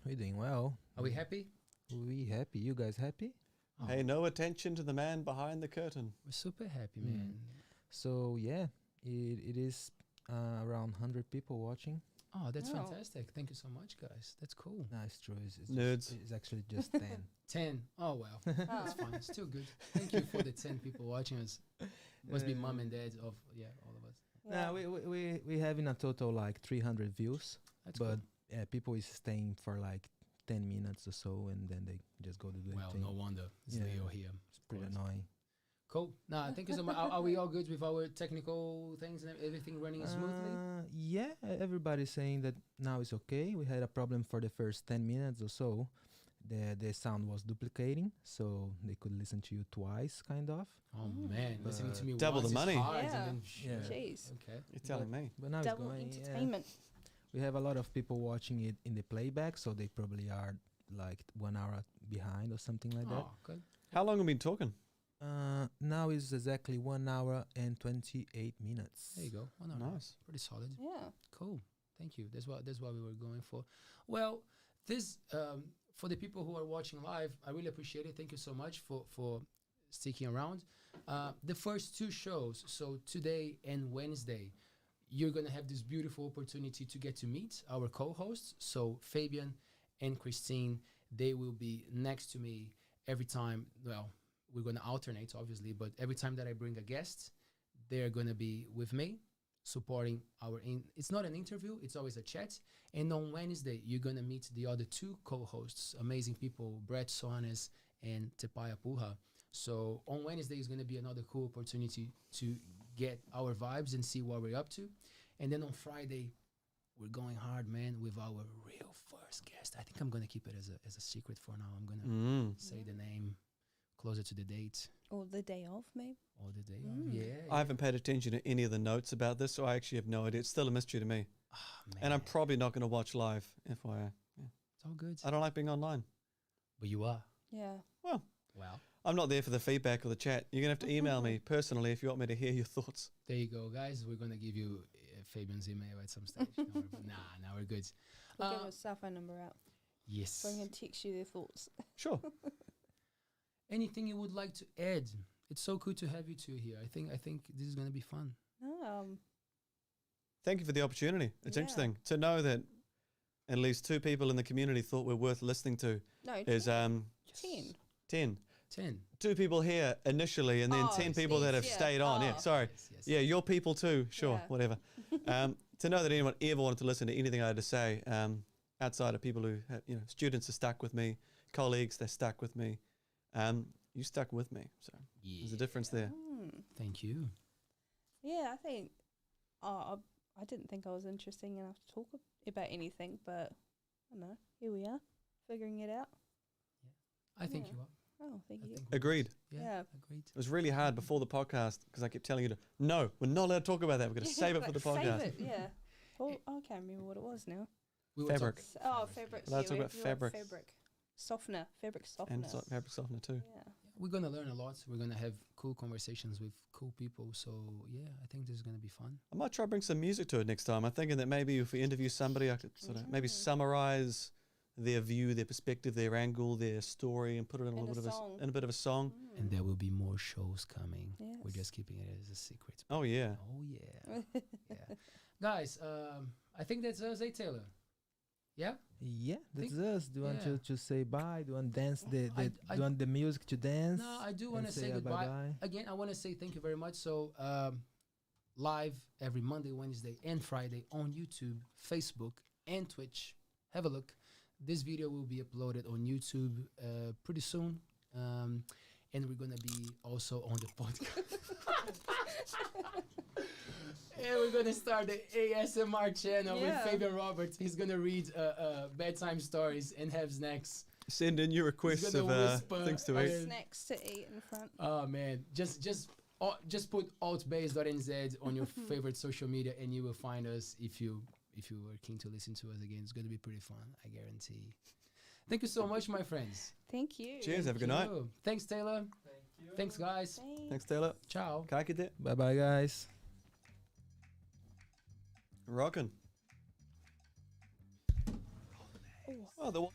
we're doing well.
Are we happy?
We happy? You guys happy?
Oh,
Hey, no attention to the man behind the curtain.
we're super happy, man.
So yeah, it is around 100 people watching.
Oh, that's
Oh.
fantastic. Thank you so much, guys. That's cool.
No, it's true. It's
Nerds.
It's actually just 10.
10. Oh, well. That's fine. It's still good. Thank you for the 10 people watching us. Must be mom and dad of, all of us.
Yeah.
No, we having a total like 300 views,
That's
but
cool.
people is staying for like 10 minutes or so, and then they just go to do
Well,
thing.
no wonder. It's
Yeah.
Leo here.
It's pretty
course.
annoying.
Cool. Nah, thank you so much. Are we all good with our technical things and everything running smoothly?
Yeah, everybody's saying that now it's okay. We had a problem for the first 10 minutes or so. The sound was duplicating, so they could listen to you twice, kind of.
Oh, man. Listening to me
Double
once
the
is
money.
hard,
Yeah.
and then
Yeah.
Jeez.
Okay.
You're telling me.
But now
Double
it's going. Yeah.
entertainment.
We have a lot of people watching it in the playback, so they probably are like 1 hour behind or something like that.
Oh, good.
How long have we been talking?
now is exactly 1 hour and 28 minutes.
There you go. Oh, no,
Nice.
pretty solid.
Yeah.
Cool. Thank you. That's what we were going for. Well, this for the people who are watching live, I really appreciate it. Thank you so much for sticking around. The first two shows, so today and Wednesday, you're gonna have this beautiful opportunity to get to meet our co-hosts. So Fabian and Christine, they will be next to me every time. Well, we're gonna alternate, obviously, but every time that I bring a guest, they're gonna be with me, supporting it's not an interview, it's always a chat. And on Wednesday you're gonna meet the other two co-hosts, amazing people, Brett Soanes and Tepaya Puha. So on Wednesday is gonna be another cool opportunity to get our vibes and see what we're up to. And then on Friday we're going hard, man, with our real first guest. I think I'm gonna keep it as a secret for now. I'm gonna say the name closer to the date.
Or the day of, maybe.
Or the day of. Yeah.
I haven't paid attention to any of the notes about this, so I actually have no idea. It's still a mystery to me.
Man.
And I'm probably not going to watch live, FYI. Yeah.
It's all good.
I don't like being online.
But you are.
Yeah.
Well,
Wow.
I'm not there for the feedback or the chat. You're going to have to email me personally if you want me to hear your thoughts.
There you go, guys. We're gonna give you Fabian's email at some stage. Now we're good.
We'll give a cell phone number out.
Yes.
So I'm going to text you their thoughts.
Sure.
Anything you would like to add? It's so cool to have you two here. I think this is gonna be fun.
Thank you for the opportunity. It's
Yeah.
interesting to know that at least 2 people in the community thought we're worth listening to.
No,
Is
10.
10.
10.
2 people here initially, and then
Oh,
10 people that have
yeah.
stayed on. Yeah,
Oh.
sorry.
Yes.
Yeah, your people too. Sure,
Yeah.
whatever. To know that anyone ever wanted to listen to anything I had to say, outside of people who have, students are stuck with me, colleagues, they're stuck with me. You stuck with me, so there's a difference there.
Thank you.
Yeah, I think I didn't think I was interesting enough to talk about anything, but I don't know. Here we are, figuring it out.
I think
Yeah.
you are.
Oh, thank
I
you.
think we're
Agreed.
good.
Yeah.
Agreed.
It was really hard before the podcast because I kept telling you to, no, we're not allowed to talk about that. We're going to save it for the podcast.
Save it, yeah. Oh, I can't remember what it was now.
We were
Fabric.
talk-
Fabric.
Let's talk about
we went
fabric.
Fabric. Softener. Fabric softener.
And fabric softener too.
Yeah.
We're gonna learn a lot. We're gonna have cool conversations with cool people. So yeah, I think this is gonna be fun.
I might try to bring some music to it next time. I'm thinking that maybe if we interview somebody, I could sort of maybe summarize their view, their perspective, their angle, their story, and put it in a
In
little
a
bit
song.
in a bit of a song.
And there will be more shows coming. We're
Yes.
just keeping it as a secret.
Oh yeah.
Oh yeah. Yeah. Guys, I think that's us, Taylor? Yeah?
Yeah, that's
Think-
us. Do you want
yeah.
to say bye? Do you want to dance
I-
do you want the music to dance?
No, I do
and
want to say goodbye.
bye-bye?
Again, I want to say thank you very much. So, live every Monday, Wednesday, and Friday on YouTube, Facebook, and Twitch. Have a look. This video will be uploaded on YouTube pretty soon. And we're going to be also on the podcast. And we're going to start the ASMR channel with
Yeah.
Fabian Roberts. He's going to read bedtime stories and have snacks.
Send in your requests
gonna
of
whisper
things to
and-
eat.
Snacks to eat in front.
Oh man, just put ALTBAYS.nz on your favorite social media, and you will find us. If you were keen to listen to us again, it's going to be pretty fun, I guarantee. Thank you so much, my friends.
Thank you.
Cheers. Have a good night.
Yo, thanks, Taylor. Thanks, guys.
Thanks, Taylor.
Ciao.
Ka kite.
Bye bye, guys.
Rockin'. Oh, the one.